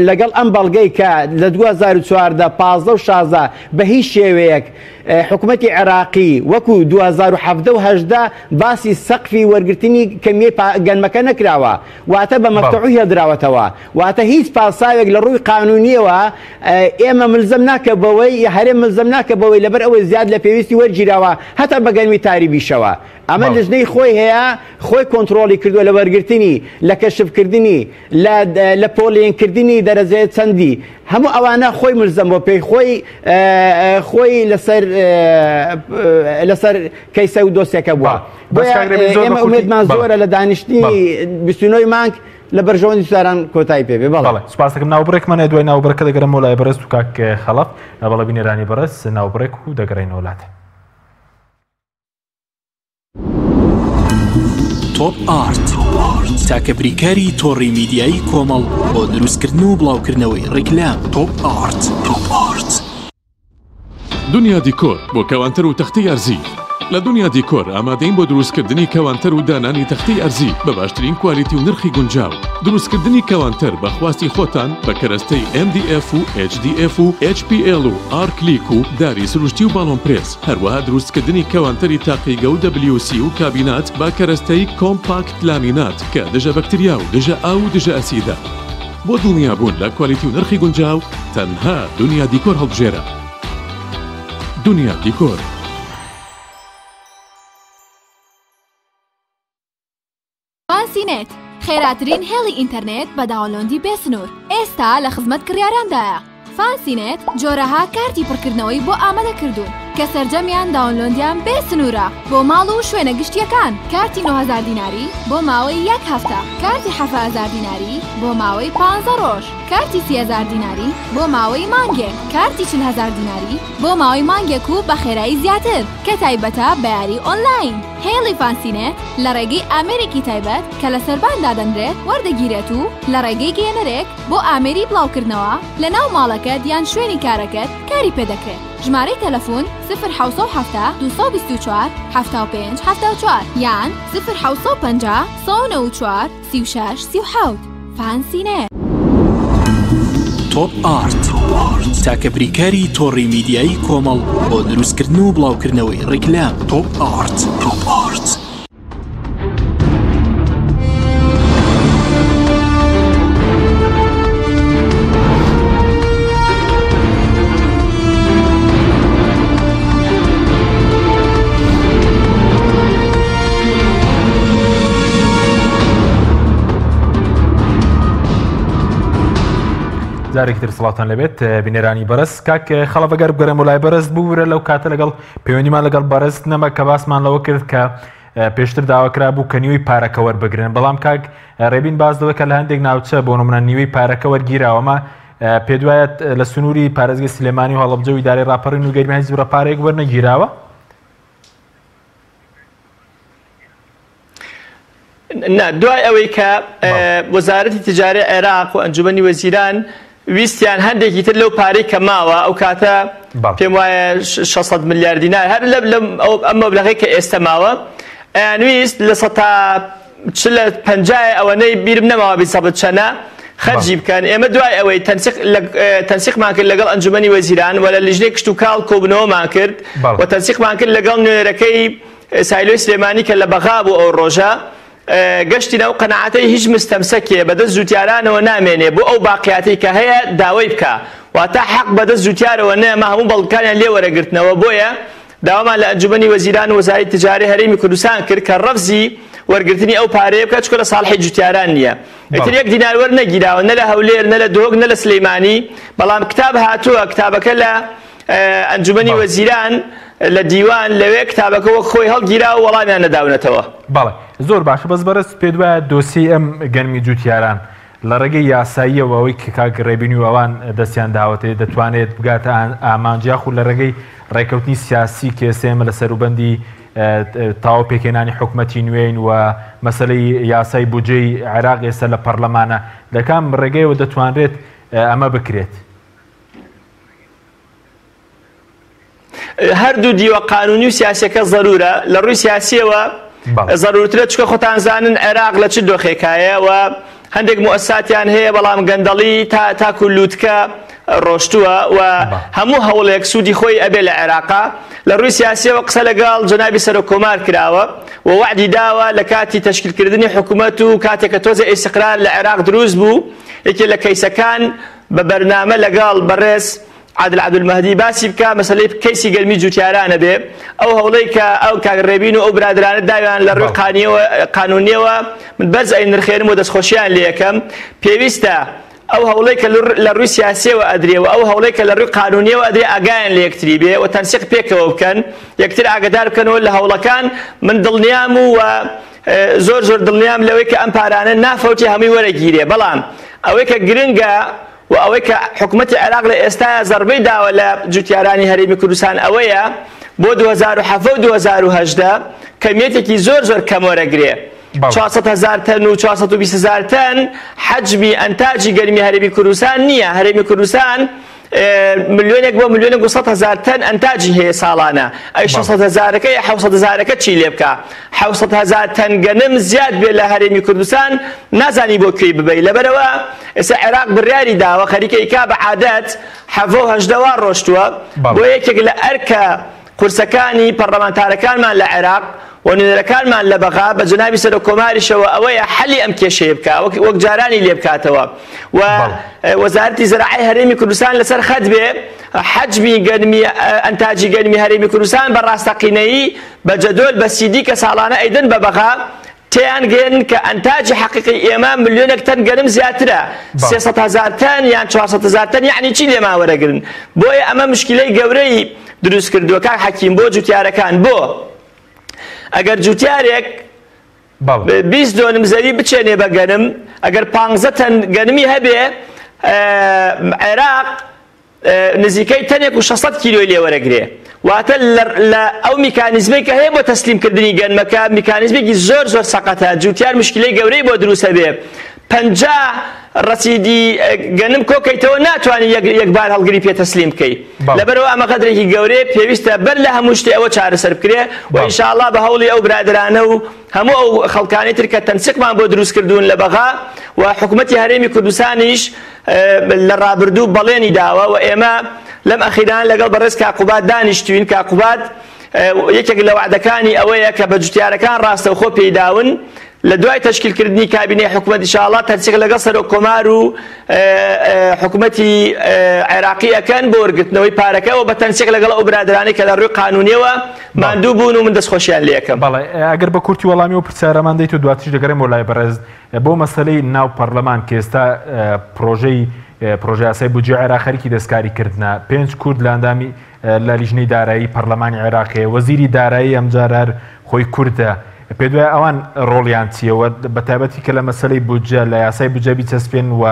لەگەڵ ئەم بەڵگەی کە لە 2014 15 و 16 بە هیچ شێوەیەک حکوومەتی عێراقی وەکو 2017 و 18 باسی سەقفی وەرگرتنی کەمیەی گەنمەکە نەکراوە واتە بە مەفتوحی هەدراوەتەوە واتە هیچ پاساوێک لە ڕووی قانونیەوە ئێمە ملزم ناکە بەوەی هەرێ ملزم ناکە بەوەی لەبەر ئەوەی زیاد لە پێویستی وەرگیراوە هەتا بە گەنمی تاریبیشەوە ئەمە لەژنەی خۆی هەیە خۆی کۆنتترۆلی کردووە لە وەرگرتنی لە کەشفکردنی لە پۆلێنکردنی دەرەجەیە چەندی هەموو ئەوانە خۆی ملزم بۆ پێی خۆی لەسەر کەیسە و دۆسێکە بووە ئێمە ئومێدمان زۆرە لە دانیشتنی 29 مانگ لە بەرژەوەندی جوتیاران کۆتایی پێبێ بەڵێ سوپاس دەکەم ناوبڕێکمانە دوای ناوبڕەکە دەگەرم وڵای بەرز و کاک خەڵەف بەڵە بینێرانی بەرز ناوبڕێک و دەگەڕین وڵات تۆپ ئارت تاکە بریکاری تۆڕی میدیایی کۆمەڵ بۆ دروستکردن و بڵاوکردنەوەی ڕیکلام تۆپ ئارت دنیا دیکۆر بۆ کەوانتەر و تەختەی ئەرزی لە دنیا دیکۆر ئامادەین بۆ دروستکردنی کەوانتەر و دانانی تەختەی ئەرزی بە باشترین کوالیتی و نرخی گونجاو دروستکردنی کەوانتەر بە خواستی خۆتان بە کەرەستەی MDF و HDF و HPL و R-Click و داری سروشتی و باڵۆن پرێس هەروەها دروستکردنی کەوانتەری تاقیگە و WC و کابینات با کەرەستەی کۆمپاکت لامینات کە دژە بەکتریا و دژە ئاو و دژە ئەسیدا بۆ دڵنیابوون لە کوالیتی و نرخی گونجاو تەنها دنیا دیکۆر هەڵبژێرە دنیا دیکۆر فانسینێت خێراترین هێڵی ئینتەرنێت بە داوەلۆندی بێسنوور ئێستا لە خزمەت کڕیاراندایە فانسینێت جۆرەها کارتی پڕکردنەوەی بۆ ئامادە کردوون کە سەرجەمیان داوەلۆندیان بێسنوورە بۆ ماڵ و شوێنە گشتیەکان کارتی 9000 دیناری بۆ ماوەی 1 هەفتە کارتی 7000 دیناری بۆ ماوەی 15 ڕۆژ کارتی 30000 دیناری بۆ ماوەی مانگێک کارتی 40000 دیناری بۆ ماوەی مانگێک و بە خێرایی زیاتر کە تایبەتە بە یاری ئۆنلاین هێڵی فانسینێت لە ڕێگەی ئامێرێکی تایبەت کە لە سەرباندا دەنرێت وەردەگیرێت و لە ڕێگەی گەێنەرێک بۆ ئامێری بڵاوکردنەوە لە ناو ماڵەکەت یان شوێنی کارەکەت کاری پێدەکرێت ژمارەی تەلەفۆن 0 224 75 74 یان 0 194 36 37 فانسینێت تۆپ ئارت تاکە بریکاری تۆڕی میدیایی کۆمەڵ بۆ دروستکردن و بڵاوکردنەوەی ڕیکلام تۆپ ئارت جارێکتر سڵاتان لەبێت بینێرانی بەرز کاک خەڵەڤەگەر بگەرم و لای بەرز ببوورە لەو کاتە لەگەڵ پەیوەندیمان لەگەڵ بەرز نەما کە باسمان لەوە کرد کە پێشتر داواکرا بوو کە نیوەی پارەکە وەربگرن بەڵام کاک ڕێبین باز دەوە کە لە هەندێک ناوچە بۆ نمونە نیوەی پارەکە وەرگیراوەمە پێ دوایەت لە سنووری پارێزگای سلێمانی و هەڵەبجە و ئیدارەی ڕاپەڕین و گەرمانی زیورە پارەیەک وەرنەگیراوە؟ دوای ئەوەی کە وەزارەتی تجارەتی عێراق و ئەنجومەنی وەزیران ویستیان هەندێکی تر لەو پارەی کە ماوە ئەو کاتە پێم وایە 600 ملیار دینار هەر ئەم مەبلەغەی کە ئێستا ماوە ئەیانویست لە 150 ئەوەنەی بیرم نەماوە بیسەبت چەنە خەرجی بکەن. ئێمە دوای ئەوەی تەنسیقمان کرد لەگەڵ ئەنجومەنی وەزیران و لە لیژنەی کشت و کاڵ کۆبنەوەمان کرد و تەنسیقمان کرد لەگەڵ نوێنەرەکەی سایلۆی سلێمانی کە لە بەغا بوو ئەو ڕۆژە گەشتی ناو قەنەعەتەی هیچ مستەمسەکێ بەدەست جوتیارانەوە نامێنێ بۆ ئەو باقیاتی کە هەیە داوای بکە واتە حەق بەدەست جوتیارەوە نەما هەموو بەڵکانیان لێ وەرەگرتنەوە بۆیە داوامان لە ئەنجومەنی وەزیران و وەزارەتی تجارەتی هەرێمی کوردستان کرد کە ڕەفزی وەرگرتنی ئەو پارەیە بکات چکە لە ساڵحی جوتیاران نییە ئیتر یەک دینار وەرنەگیراوە نە لە هەولێر نە لە دۆک نە لە سلەیمانی بەڵام کتاب هاتووە کتابەکە لە ئەنجومەنی وەزیران لە دیوان لەوێ کتابەکە وەک خۆی هەڵگیرا و وەڵامیان نەداونەتەوە. بەڵێ زۆر باشە بەس بەرز پێ دوایە دۆسی ئەم گەنمی جوتیاران لە ڕێگەی یاساییەوە ئەوەی کە کاک ڕێبینی و ئەوان دەستیان داوەتێ دەتوانێت بگاتە ئامانجیاخ و لە ڕێگەی ڕێکەوتنی سیاسی کێسێمە لە سەروبەندی تاو پێکێنانی حکومەتی نوێین و مەسەلەی یاسای بودجەی عێراق ئێستا لە پەرلەمانە لە کام ڕێگەیەوە دەتوانرێت ئەمە بکرێت؟ هەردوو دیوە قانونی و سیاسەکە ضرورە لە ڕووی سیاسیەوە ضرورترە چکە خۆتان زانن عێراق لە چ دۆخێکایە و هەندێک موسساتیان هەیە بەڵام گەندەڵی تاکو لووتکە ڕۆشتووە و هەموو هەوڵێک سوودی خۆی ئەبێ لە عێراقا لە ڕووی سیاسیەوە قسە لەگەڵ جەنابی سەرۆکۆمار کراوە و وعدی داوە لە کاتی تەشکیلکردنی حکوومەت و کاتێککە تۆزە ئیستیقرار لە عێراق دروست بوو یەکێ لە کەیسەکان بە بەرنامە لەگەڵ بەڕێز عادل عەبدولمەهدی باسی بکە مەسەلەی کەیسی گەرمی جوتیارانە بێ ئەو هەوڵەی کە ئەو کاک ڕێبین و ئەو برادرانە داویان لە ڕووی قانونیەوە من بەرز ئەی نرخێنم و دەستخۆشییان لێ یەکەم پێویستە ئەو هەوڵەی کە لە ڕووی سیاسیەوە ئەدرێەوە ئەو هەوڵەی کە لە ڕووی قانونیەوە ئەدرێ ئاگایان لە یەکتری بێ و تەنسیق پێکەوە بکەن یەکتر ئاگادار بکەنەوە لە هەوڵەکان من دڵنیام و زۆر دڵنیام لەوەی کە ئەم پارانە نافەوتی هەمووی وەرەگیرێ بەڵام ئەوەی کە گرنگە و ئەوەی کە حکوومەتی عێراق لە ئێستاە زەربەی داوە لە جوتیارانی هەرێمی کوردستان ئەوەیە بۆ 2007 و 2018 کەمیەتێکی زۆر کەم وەرەگرێ 400,000 تەن و 420,000 تەن حەجمی ئەنتاجی گەرمی هەرێمی کوردستان نییە. هەرێمی کوردستان ملیۆنێک بۆ ملیۆنێک و 100,000 تەن ئەنتاجی هەیە ساڵانە ئەی 600,000ەکە 700,000ەکە چی لێ بکە 700,000 تەن گەنم زیاد بێت لە هەرێمی کوردستان نازانی بۆ کوێی ببەی لەبەرەوە ئێستا عێراق بڕیاری داوە خەریکە ئیکا بە عادەت 7/8 ڕۆشتووە بۆ یەکێک لە ئەرکە قورسەکانی پەرلەمانتارەکانمان لە عێراق و نوێنەرەکانمان لە بەغا بە جەنابی سەرۆکۆماریشەوە ئەوەیە حەلی ئەم کێشەیە بکە وەک جارانی لێ بکاتەوە و وەزارەتی زەراعەی هەرێمی کوردستان لەسەر خەت بێ حەجمی گەرمی ئەنتاجی گەرمی هەرێمی کوردستان بە ڕاستەقینەیی بە جەدۆل بە سیدی کە ساڵانە ئەیدن بە بەغا تیان گەن کە ئەنتاجی حەقیقی ئێمە ملیۆنێک تەن گەنم زیاترە 300,000 تەن یان 400,000 تەن یعنی چی لێما وەرەگرن بۆیە ئەمە مشکلەی گەورەی دروست کردووە کاک حەکیم بۆ جوتیارەکان بۆ ئەگەر جوتیارێک 20 دۆنم زەوی بچێنێ بە گەنم ئەگەر 15 تەن گەنمی هەبێ عێراق نزیکەی تەنێک و 600 کیلۆی لێ وەرەگرێ واتە لە ئەو میکانیزمەی کە هەیە بۆ تەسلیمکردنی گەنمەکە میکانیزمێکی زۆر سەقەتە جوتیار مشکلەی گەورەی بۆ دروستە بێ 50 ڕەسیدی گەنم کۆکەیتەوە ناتوانانی یەکبار هەڵگری پێ تەسلیم بکەی لەبەرەوە ئەمە قەدرێکی گەورەیە پێویستە بەر لە هەموو شتێ ئەوە چارەسەر بکرێ و ئینشاءڵڵا بە هەوڵی ئەو برادرانە و هەموو ئەو خەڵکانی تر کە تەنسیقمان بۆ دروست کردوون لە بەغا و حکوومەتی هەرێمی کوردستانیش لە ڕابردوو بەڵێنی داوە و ئێمە لەم ئەخیران لەگەڵ بەڕێز کاقوبات دانیشتوین کاقوبات یەکێک لە وعدەکانی ئەوەیە کە بە جوتیارەکان ڕاستەوخۆ پێیداون لە دوای تەشکیلکردنی کابینەی حکوومەت ئینشاءڵڵا تەنسیق لەگەڵ سەرۆکۆمار و حکوومەتی عێراقی ئەکەن بۆ وەرگرتنەوەی پارەکەەوە بە تەنسیق لەگەڵ ئەو برادرانی کە لە ڕووی قانونیەوە ماندوو بوون و من دەستخۆشیان لێ یەکەم. بەڵێ ئەگەر بە کورتی وەڵامی و پرسیارەمان دەیت و دواتریش دەگەڕێم بۆ لای بەڕێز بۆ مەسەلەی ناو پەرلەمان کە ئێستا پرۆژەی پرۆژه یاسای بودجێ عێراق خەریکی دەستکاریکردنە 5 کورد لە ئەندامی لە لیژنەی دارایی پەرلەمانی عێراقی وەزیری دارایی ئەمجار هەر خۆی کوردە پێ دوای ئەوان ڕۆڵیان چیەوە بە تایبەتی کە لە مەسەلەی بودجە لە یاسای بودجە بیچەسپێن و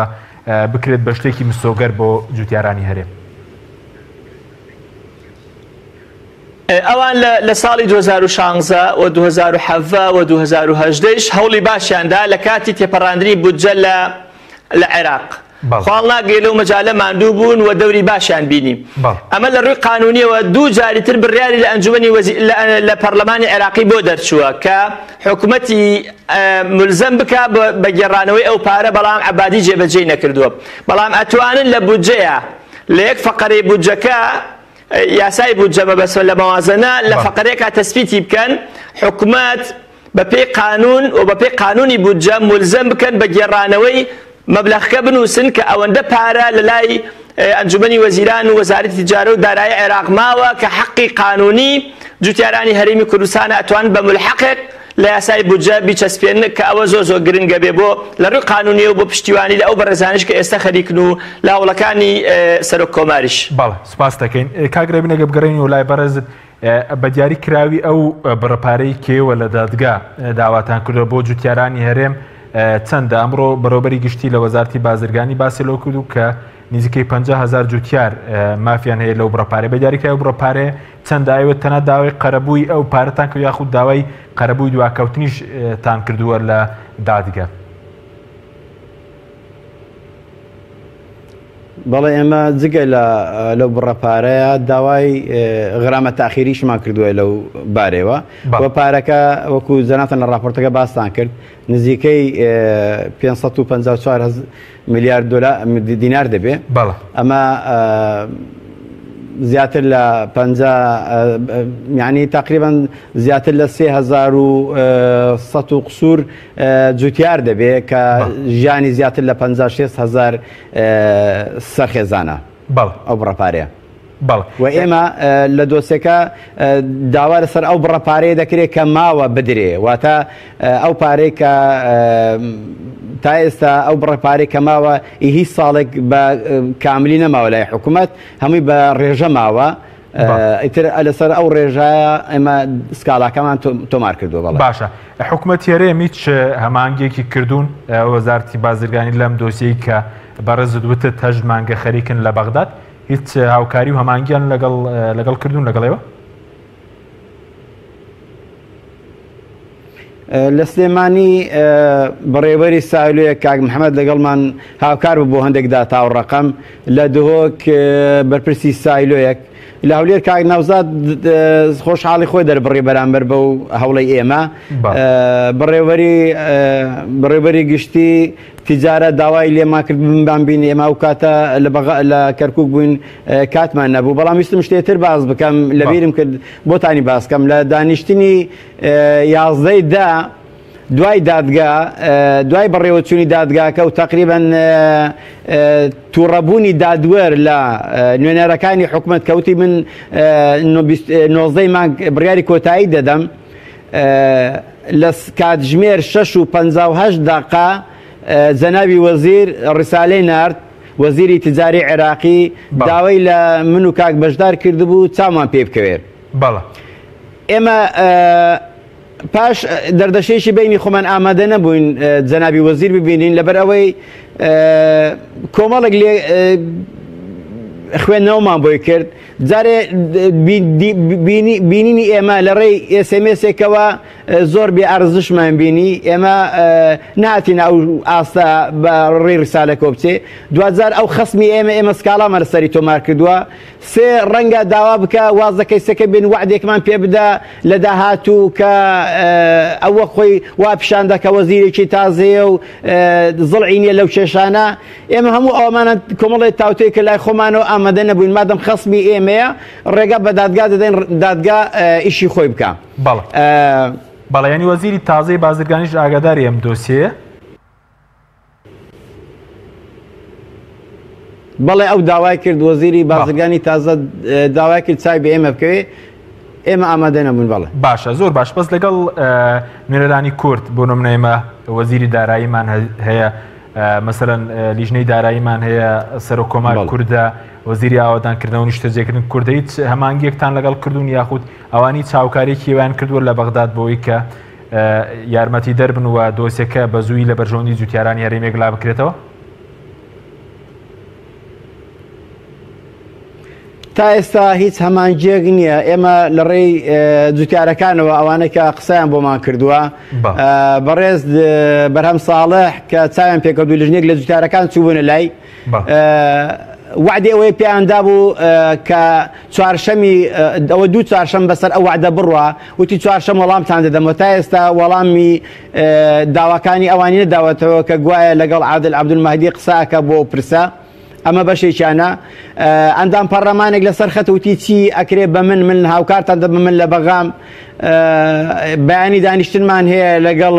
بکرێت بە شتێکی مسۆگەر بۆ جوتیارانی هەرێم ئەوان لە ساڵی 2016 و 2017 و 2018 هەوڵی باشیاندا لە کاتی تێپەڕاندنی بودجە لە عێراق خاڵ ناگەی لەو مەجالە ماندوو بوون و دەوری باشیان بینی ئەمە لە ڕووی قانونیەوە دوو جاریتر بڕیاری لە ئەنجومەنی لە پەرلەمانی عێراقی بۆ دەرچووە کە حکوومەتی ملزم بکە بە گێڕانەوەی ئەو پارە بەڵام عەبادی جێبەجێ نەکردووە بەڵام ئەتوانن لە بودجەیە لە یەک فەقەرەی بودجەکە یاسای بودجە بەبەستە لە مەوازنە لە فەقەرێکا تەسبیتی بکەن حکوومەت بەپێی قانون و بەپێی قانونی بودجە ملزم بکەن بە گێڕانەوەی مەبلەغەکە بنووسن کە ئەوەندە پارە لە لای ئەنجومەنی وەزیران و وەزارەتی تیجارە و دارایی عێراق ماوە کە حەقی قانونی جوتیارانی هەرێمی کوردستان ئەتوان بە ملحەقێک لە یاسای بودجە بیچەسپێن کە ئەوە زۆر گرنگە بێ بۆ لە ڕووی قانونیە و بۆ پشتیوانی لە ئەو بەڕێزانش کە ئێستا خەریکن و لە هەوڵەکانی سەرۆک کۆماریش. بەڵێ سوپاس دەکەین کاگرێ بنەگە بگەڕێنی و لای بەڕێزت بە دیاری کراوی ئەو بڕەپارەی کێوە لە دادگا داواتان کردووە بۆ جوتیارانی هەرێم چەندە ئەمڕۆ بەڕێوەبەری گشتی لە وەزارەتی بازرگانی باسی لەو کردو کە نزیکەی 50,000 جوتیار مافیان هەیە لەو بڕەپارەی بە دیاریکراوی بڕەپارەیە چەندە ئەوێت تەنە داوای قەرەبووی ئەو پارەتان کە یاخود داوای قەرەبووی دواکەوتنیش تان کردووە لە دادگا. بەڵێ ئێمە جگە لەو بڕەپارەیە داوای غرامە تاخیریشمان کردووە لەو بارەوە بۆ پارەکە وەکو زەناتەن لە راپۆرتەکە باستان کرد نزیکەی 554 میلیارد دینار دەبێ ئەمە زیاتر لە 50 یعنی تقریبا زیاتر لە 3,100 و قسوور جوتیار دەبێت کە ژیانی زیاتر لە 56,000 سەرخێزانە ئەو بڕەپارەیە و ئێمە لە دۆسێکە داوا لەسەر ئەو بڕەپارەیە دەکرێت کە ماوە بدرێ واتە ئەو پارەی کە تا ئێستا ئەو بڕەپارەی کە ماوە هیچ ساڵێک بە کاملی نەماوە لای حکوومەت هەمووی بە ڕێژە ماوە ئیتر لەسەر ئەو ڕێژایە ئێمە سکاڵاکەمان تۆمار کردووە. بەڵێ باشە حکوومەتی هەرێم هیچ هەمانگێکی کردوون وەزارەتی بازرگانی لەم دۆسیەی کە بەڕێزت وتت هەژ مانگە خەریکن لە بەغداد هیچ هاوکاری و هەمانگیان لەگەڵ کردوون لەگەڵەوە؟ لە سلێمانی بەڕێوەری سایلویە کاک محەممەد لەگەڵمان هاوکار بوو بۆ هەندێک داتا و ڕقم لە دهۆک بەرپرسی سایلۆیەک لە هەولێر کاک ناوزاد خۆشحاڵی خۆی دەربڕێ بەرامبەر بە و هەوڵی ئێمە بڕێوەری گشتی تیجارە داوای لێمان کرد بمان بینی ئێمە و کاتە لە کەرکووک بووین کاتمان نەبوو بەڵام ویستم شتێتر باز بکەم لەبیرم کرد بۆتانی باسکەم لە دانیشتنی 11دا دوای دادگا دوای بەڕێوەچوونی دادگاکە و تقریبا تووڕەبوونی دادوەر لە نوێنەرەکانی حکوومەت کەوتی من 19 مانگ بڕیاری کۆتایی دەدەم لە کاتژمێر 6:58 دقا جەنابی وەزیر ڕیسالەی نارد وەزیری تجاری عێراقی داوای لە من و کاک بەشدار کردبوو چامان پێ بکەوێت. بەڵێ ئێمە پاش دەردەشەیەکی بینی خۆمان ئامادە نەبووین جەنابی وەزیر ببینین لەبەر ئەوەی کۆمەڵێک لێ خوێندنەوەمان بۆی کرد جارێ بینینی ئێمە لە ڕێی ئێسێمێسێکەوە زۆر بێ ئارزشمان بینی ئێمە نهاتین ئەو ئاستا بە ڕێی ڕیسالەکە بچێ دوجار ئەو خەسمی ئێمە سکاڵامان لەسەری تۆمار کردووە 3 ڕەنگە داوا بکە واز دەکەی سەکە بین وعدێکمان پێ بدە لە داهاتوو کە ئەوە خۆی وا پیشاندا کە وەزیرێکی تازەیە و زڵعینیە لەو کێشانە ئێمە هەموو ئەومانە کۆمەڵی تاوتەیە کە لای خۆمانەوە ئامادە نەبووین مادەم خەسمی ئێمەیە ڕێگە بە دادگا دەدەین دادگا ئیشی خۆی بکە. بەڵێ ینی وەزیری تازەی بازرگانیش ئاگاداری ئەم دۆسیەیە؟ بەڵێ ئەو داوای کرد وەزیری بازرگانی تازە داوای کرد چای بە ئێمە بکەوێ ئێمە ئامادە نەبوون. بەڵێ باشە زۆر باش بەس لەگەڵ نوێنەرانی کورد بۆ نمونە ئێمە وەزیری داراییمان هەیە مەسەرەن لیژنەی داراییمان هەیە سەرۆکۆمار کووردە وەزیری ئاوادانکردنەوە و نیشتەجێکردن کووردە هیچ هەمانگیەکتان لەگەڵ کردوون یاخود ئەوانی چاوکارێکی ویان کردووە لە بەغداد بۆی کە یارمەتی دەربن و دۆسیەکە بە زووی لە بەرژەوەندی جوتیارانی هەرێمێک لا بکرێتەوە؟ تا ئێستا هیچ هەمانجێک نییە. ئێمە لە ڕێی جوتیارەکانەوە ئەوانەی کە قسەیان بۆمان کردووە بەڕێز بەرهەم ساڵح کە چاویان پێکردووی لژنێک لە جوتیارەکان چوبوونە لای وعدی ئەوەی پێیاندا بوو کە چوارشەمی ئەوە دوو چوارشەم بەسەر ئەو وعدە بڕوە وتی چوارشەم وەڵامتان دەدەمەوە. تا ئێستا وەڵامی داواکانی ئەوانی نەداوەتەوە کە گوایە لەگەڵ عادل عەبدولمەهدی قساکە بۆ پرسە. ئەمە بەشێکیانە ئەندام پەرلەمانێک لەسەر خەتوتی چی ئەکرێ بە من هاوکارتان دە بە من لە بەغام بەیانی دانیشتنمان هەیە لەگەڵ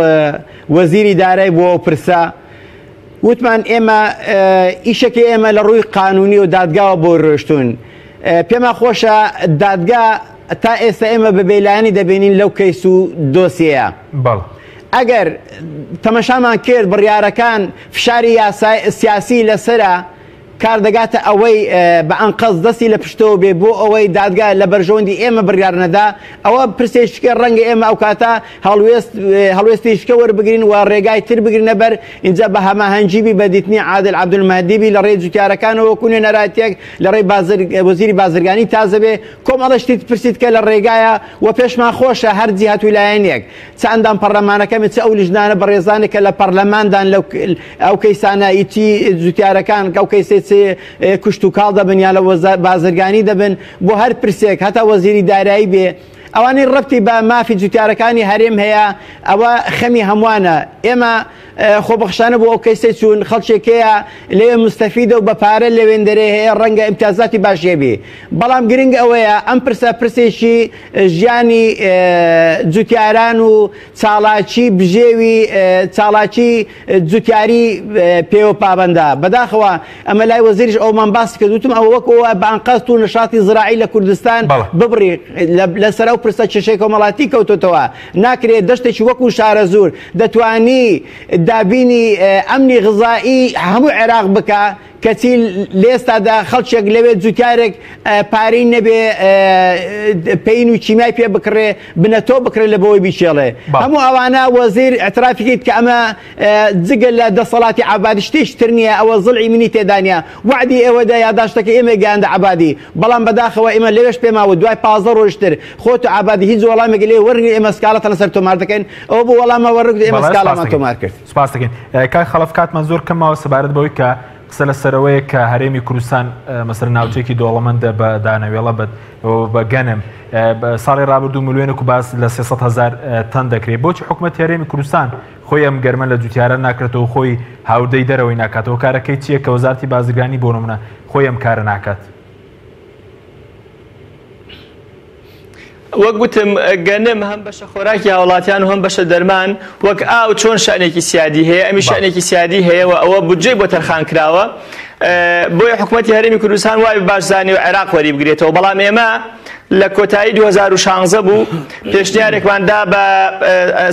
وەزیری دارایی بۆ پرسە. وتمان ئێمە ئیشەکە ئێمە لە ڕووی قانونی و دادگاوە بۆ ڕۆشتون. پێمان خۆشە دادگا تا ئێستا ئێمە بە بێلایانی دەبێنین لەو کەیس و دۆسیەیە. ئەگەر تەمەشامان کرد بڕیارەکان فشاری سیاسی لەسرە کار دەگاتە ئەوەی بە ئەنقەز دەستی لە پشتەوە بێ بۆ ئەوەی دادگا لە بەرژەوەندی ئێمە بڕیار نەدا ئەوە پرسێشکە ڕەنگە ئێمە ئەو کاتە هەڵوێستیشکە وەربگرین و ڕێگای تر بگرینە بەر اینجا بە هەماهەنگیبی بە دیتنی عادل عەبدولمەهدیبی لە ڕێی جوتیارەکانەوە کوونێ نەراتێک لە ڕێی وەزیری بازرگانی تازە بێ کۆم ئەڵەشتی پرسیت کە لە ڕێگایە و پێشمان خۆشە هەر جیهات ویلایەنێک چ ئەندام پەرلەمانەکەمێت چ ئەو لیژنانە بەڕێزانێک کە لە پەرلەماندان ئەو کەیسانە ئیتی جوتیارەکان کە ئەو کەیسێ کوشت و کاڵ دەبن یا لە بازرگانی دەبن بۆ هەر پرسێک هەتا وەزیری دارایی بێ ئەوانەی ڕەبتی بە مافی جوتیارەکانی هەرێم هەیە ئەوە خەمی هەمووانە. ئێمە خۆبەخشانە بۆ ئەو کەیسێ چوون خەڵکێکەیە لێ مستەفیدە و بە پارە لەوێندەرێ هەیە ڕەنگە ئیمتیازاتی باشێ بێ بەڵام گرنگ ئەوەیە ئەم پرسێکی ژیانی جوتیاران و چاڵاکی بژێوی چاڵاکی جوتیاری پێوە پابەندە. بەداخەوە ئەمە لای وەزیریش ئەومان باسی کە دوتم ئەوە وەکەوە بە ئەنقەست و نشاتی زراعی لە کوردستان ببڕی لەسەر ئەو پرسە کێشەی کۆمەڵاتی کەوتۆتەوە ناکرێت دەشتێکی وەکو شارە زۆر دەتوانی دابینی ئەمنی غذایی هەموو عێراق بکە کەچی لێستادا خەڵکێک لەوێت جوتیارێک پارەی نەبێ پێین و چیمای پێ بکڕێ بنەتۆ بکرێت لە بەوەی بیچێڵێ. هەموو ئەوانە وەزیر ئەترافیکیت کە ئەمە جگە لە دەسەڵاتی عەبادی شتێشتر نییە ئەوە زڵعی منی تێدانە وعدی ئێوەدا یاداشتەکە ئێمە گەیاندە عەبادی بەڵام بەداخەوە ئێمە لەوێش پێماوە دوای 15 ڕۆژتر خۆت و عەبادی هیچ وەڵامێک لێ وەرنی ئێمە سکاڵەتە لەسەر تۆمار دەکەین ئەوە بۆ وەڵامە وەرگرت ئێمە سکاڵامان تۆمار کرد. سوپاس دەکەین. کاک خەڵەف کاتمان زۆر کەماوە سەبارەت بەوەی کە قسە لەسەرەوەیە کە هەرێمی کوردستان مەسەر ناوچێکی دۆڵەمەندە بە دانەوێڵە بە گەنم ساڵی ڕابردوو ملیۆنێک و باس لە 300,000 تەن دەکرێت. بۆچی حکوومەتی هەرێمی کوردستان خۆی ئەم گەرمە لە جوتیارە ناکرێتەوە خۆی هاودەی دەرەوەی ناکاتەوە کارەکەی چییە کە وەزارەتی بازرگانی بۆ نمونە خۆی ئەم کارە ناکات؟ وەک گوتم گەنم هەم بەشە خۆراکی هاوڵاتیان و هەم بەشە دەرمان وەک ئاو چۆن شانێکی سیادی هەیە ئەمی شانێکی سیادی هەیە و ئەوە بودجەی بۆ تەرخان کراوە بۆیە حکوومەتی هەرێمی کوردستان وای باشزانانی و عێراق وەری بگرێتەوە. بەڵام ئێمە لە کۆتایی 2016 بوو پێشنیارێکماندا بە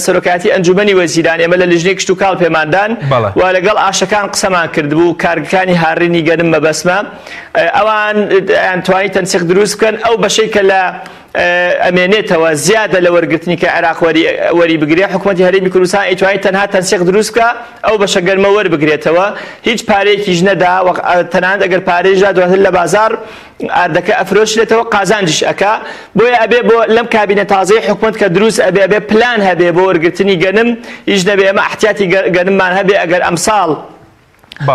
سەرۆکاتی ئەنجومەنی وەزیران ئێمە لە لیژنەی کشت و کاڵ پێماندان و لەگەڵ ئاشەکان قسەمان کردبوو کارگەکانی هاڕینی گەنم مەبەسمە ئەوان توانی تەنسیق دروست بکەن ئەو بەشەی کە لە ئەمێنێتەوە زیادە لە وەرگرتنی کە عێراق وەری بگرێت حکوومەتی هەرێمی کوردستان ئەیتوانی تەنها تەنسیق دروست بکە ئەو بەشە گەرمە وەربگرێتەوە هیچ پارەیەکیش نەدا تەنانەت ئەگەر پارەیەشدا دواتر لە بازار ئاردەکە ئەفرۆشرێتەوە قازانجیش ئەکا بۆیە ئەبێ بۆ لەم کابینە تازەی حکوومەت کە دروست ئەبێ پلان هەبێ بۆ وەرگرتنی گەنم هیچ نەبێ ئەمە احتیاتی گەنممان هەبێ ئەگەر ئەمساڵ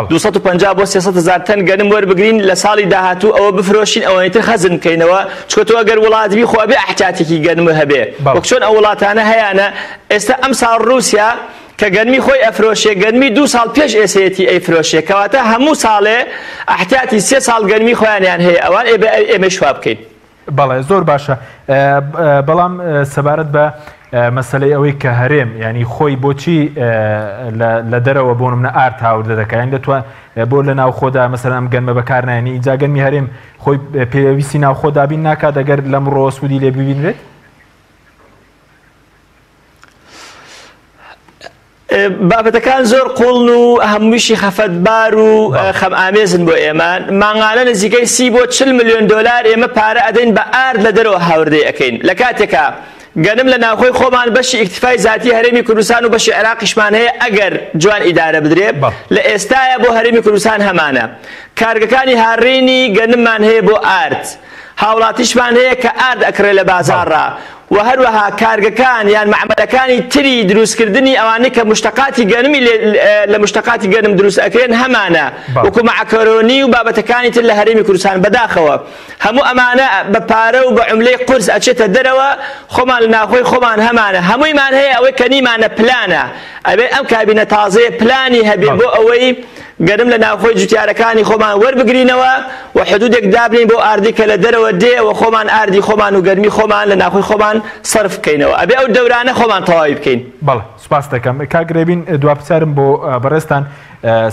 250 بۆ 300,000 تەن گەنم وەربگرین لە ساڵی داهاتوو ئەوە بفرۆشین ئەوەی تر خەزم بکەینەوە چکۆ ئەگەر وڵاتبی خۆ بێ احتیاتێکی گەنم هەبێ وەک چۆن ئەو وڵاتانە هەیەە ئێستا ئەم ساڵ رووسیا کە گەنمی خۆی ئەفرۆشێ گەنمی 2 ساڵ پێش ئێسەیەتی ئەیفرۆشێ کەواتە هەموو ساڵێ احتیاتی 3 ساڵ گەنمی خۆیانیان هەیە ئەوان ئێمە شوا بکەین. بەڵێ زۆر باشە. بەڵام سەبارەت بە مەسەلەی ئەوەی کە هەرێم ینی خۆی بۆچی لە دەرەوە بۆ منە ئارت هاور دەکەین دەتوان بۆ لە ناو خۆدا مەسەلەن ئەم گەنمە بەکارنایێنی ئیجا گەنمی هەرێم خۆی پێویستی ناو خۆدابین ناکات ئەگەر لەمڕۆ سوودی لێ ببینرێت؟ بابەتەکان زۆر قوڵن و هەموویشی خەفەتبار و خەم ئامێزن بۆ ئێمە ماڭانە نزیکەی 30 بۆ 40 ملیۆن دۆلار ئێمە پارە ئەدەین بە ئارد لە دەرەوە هاوردەی ئەەکەین لە کاتێکە گەنم لە ناوخۆی خۆمان بەشی ئیکتیفای زاتی هەرێمی کوردستان و بەشی عێراقیشمان هەیە ئەگەر جوان ئیدارە بدرێت لە ئێستایە بۆ هەرێمی کوردستان هەمانە کارگەکانی هاڕێنی گەنممان هەیە بۆ ئارد هاوڵاتیشمان هەیە کە ئارد ئەکرێت لە بازاڕە و هەروەها کارگەکان یان معمەلەکانی تری دروستکردنی ئەوانەی کە مشتەقاتی گەنمی لە مشتەقاتی گەنم دروست ئەکرێن هەمانە وەکو معکەرۆنی و بابەتەکانی تر لە هەرێمی کوردستان بەداخەوە هەموو ئەمانە بە پارە و بە عوملەی قورس ئەچێتە دەرەوە خۆمان لە ناوخۆی خۆمان هەمانە هەموویمان هەیە ئەوەی کە نیمانە پلانە ئەبێ ئەم کابینە تازەیە پلانی هەبێت بۆ ئەوەی گەنم لە ناوخۆی جوتیارەکانی خۆمان وەربگرینەوە و حدودێک دابنین بۆ ئاردی کە لە دەرەوە دێ و خۆمان ئاردی خۆمان و گەرمی خۆمان لە ناوخۆی خۆمان صرف بکەینەوە ئەبێ ئەو دەورانە خۆمان تەواوی بکەین. بەڵێ سوپاس دەکەم کاگرێبین دوابچارم بۆ بەڕێستان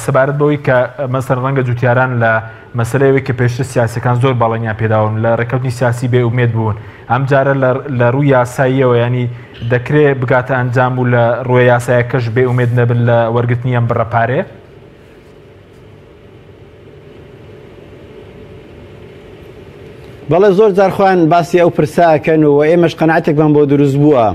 سەبارەت بەوەی کە مەسەر ڕەنگە جوتیاران لە مەسلەیەوەی کە پێشتر سیاسەکان زۆر باڵێنیان پێداون لە ڕێکەوتنی سیاسی بێ ئومێد بوون ئەم جارە لە ڕووی یاساییەوە ینی دەکرێت بگاتە ئەنجام و لە ڕووی یاسایەکەش بێ ئومێد نەبن لە وەرگرتنی ئەم بڕەپارێ. بەڵێ زۆر جار خۆیان باسی ئەو پرساکەن و ئێمەش قەناعەتێکمان بۆ دروست بووە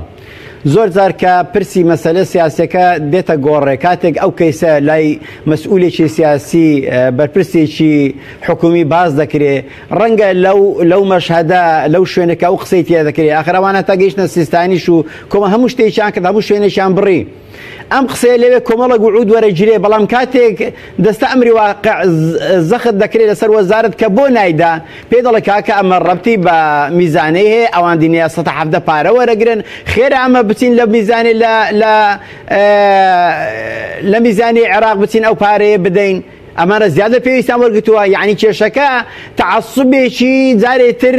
زۆر جار کە پرسی مەسەلە سیاسەکە دێتە گۆڕێ کاتێک ئەو کەیسە لای مەسئولێکی سیاسی بەرپرسێکی حکومی باز دەکرێت ڕەنگە لەو مەشهەدە لەو شوێنەکە ئەو قسەی تێ دەکرێت ئاخر ئەوانە تا گەیشتە سیستانیش و کۆمە هەموو شتێکیان کرد هەموو شوێنێکیان بڕی ئەم قسەیە لەوێ کۆمەڵە گوعود وەرەگیرێ بەڵام کاتێک دەستە ئەمری واقع زەخت دەکرێت لەسەر وەزارەت کە بۆ نایدا پێ دەڵێ کاکە ئەمە ڕەبتی بە میزانەی هەیە ئەوان دینەیە 170 پارە وەرەگرن خێرە ئەمە بچین لە میزانی لە میزانی عێراق بچین ئەو پارەیە بدەین ئەمانە زیادە پێویستان وەرگتووە یعنی کێشەکە تعەسوبێکی جارێتر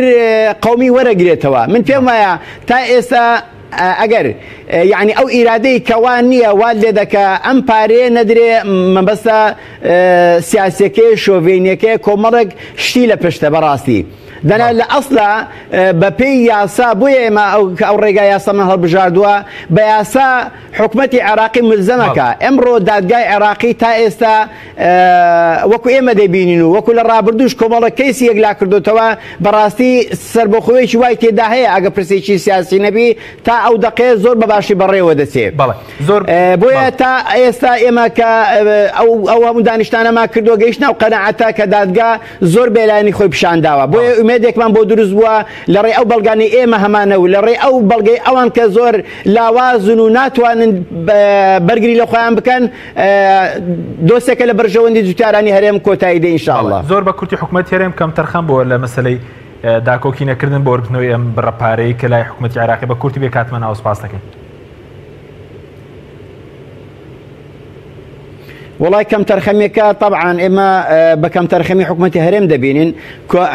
قەومی وەرەگرێتەوە من پێم وایە تا ئێستا ئەگەر یعنی ئەو ئیرادەی کەوان نییە وا لێ دەکە ئەم پارەیە نەدرێ مەبەستە سیاسەکەی شۆڤێنیەکەی کۆمەڵێک شتی لە پشتە بەڕاستی دەنا لە ئەسڵا بە پێی یاسا بۆیە ئێمە ئەو ڕێگای یاسامان هەڵبژاردووە بە یاسا حکومەتی عێراقی ملزەمەکە ئەمڕۆ دادگای عێراقی تا ئێستا وەکو ئێمە دەبینین و وەکو لە ڕابردوش کۆمەڵە کەیسی یەکلا کردوتەوە بەڕاستی سەربەخۆیەکی وای تێدا هەیە ئەگە پرسێکی سیاسی نەبی تا ئەو دەقەیە زۆر بەباشی بەڕێوە دەچێت بۆیە تا ئێستا ئێمە کە ئەو هەموو دانیشتانەمان کردووە گەیشتنە و قەنەعەتە کە دادگا زۆر بێلایانی خۆی پیشانداوە بۆیە ئومێدێکمان بۆ دروست بووە لە ڕێ ئەو بەڵگانی ئێمە هەمانە و لە ڕێ ئەو بەڵگەی ئەوان کە زۆر لاوازن و ناتوانن بەرگری لە خۆیان بکەن دۆستێکە لە بەرژەوەندی جوتیارانی هەرێم کۆتایی دێ ئینشاءالله زۆر بە کورتی حکومەت هەرێم کەم تەرخەم بۆ لە مەسەلەی داکۆکی نەکردن بۆ وەرگرتنەوەی ئەم بڕەپارەی کە لای حکومەتی عێراقی بە کورتی بێ کاتمان ئاوسپاس دەکەین. وڵای کەم تەرخەمێکە طبعاً ئێمە بە کەم تەرخەمی حکومەتی هەرێم دەبینین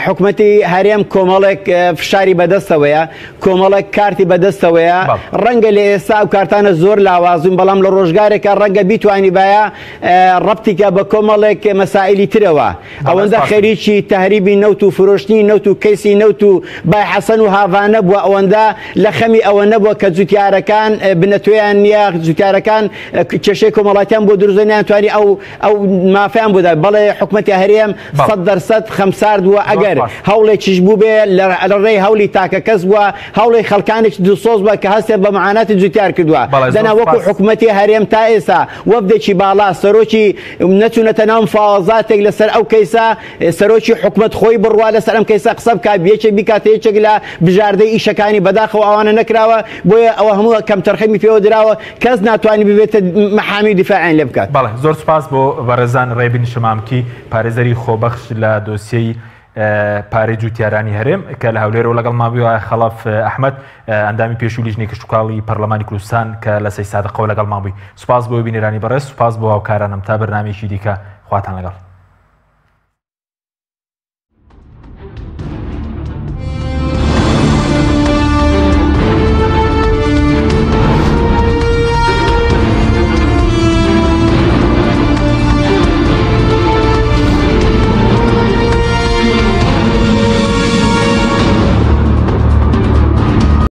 حکومەتی هەرێم کۆمەڵێک فشاری بەدەستەوەیە کۆمەڵێک کارتی بەدەستەوەیە ڕەنگە لە ئێستا ئەو کارتانە زۆر لاوازون بەڵام لە ڕۆژگارێکە ڕەنگە بیتوانی باە ڕەبتیکە بە کۆمەڵێک مەسائلی ترەوە ئەوەندە خەریکی تەهریبی نەوت و فرۆشتنی نەوت و کەیسی نەوت و بای حەسەن و هاڤانە بووە ئەوەندە لە خەمی ئەوە نەبووە کە جوتیارەکان بنەتوێیان نییە جوتیارەکان کێشەی کۆمەڵاتیان بۆ دروستنیان توانی ئەو مافیان بوودا بەڵێ حکومەتی هەرێم 100% خەمساردووە ئەگەر هەوڵێکیش بوو بێ لە ڕێی هەولی تاکە کەس بووە هەوڵی خەڵکانێکی دووسۆز بووە کە هەستێ بە معاناتی جوتیار کردووە دەنا وەکو حکومەتی هەرێم تا ئێستا وەفدێکی باڵا سەرۆکی نەچوونەتە ناو مفاوەزاتێک لەسەر ئەو کەیسە سەرۆکی حکومەت خۆی بڕوا لەسەر ئەم کەیسە قسە بکات یەکێک بیکاتە یەکێک لە بژاردەی ئیشەکانی بەداخەوە ئەوانە نەکراوە بۆیە ئەوە هەموو کەم تەرخەمی پێوە دراوە کەس ناتوانانی ببێتە محامی دیفاعیان لێ بکات. زۆر سپاس بۆ بەڕێزان ڕێبین شمامکی پارێزەری خۆبەخش لە دۆسیەی پارەی جوتیارانی هەرێم کە لە هەولێرەوە لەگەڵ مابیوە خەڵەف ئەحمەد ئەندامی پێشوو لیژنێکی کشتتوکاڵی پەرلەمانی کوردستان کە لە سەی سادقەوە لەگەڵ مابووی سوپاس بۆ بینێرانی بەڕێز سوپاس بۆ هاوکارانم تا بەرنامێکی دیکە خواتان لەگەڵ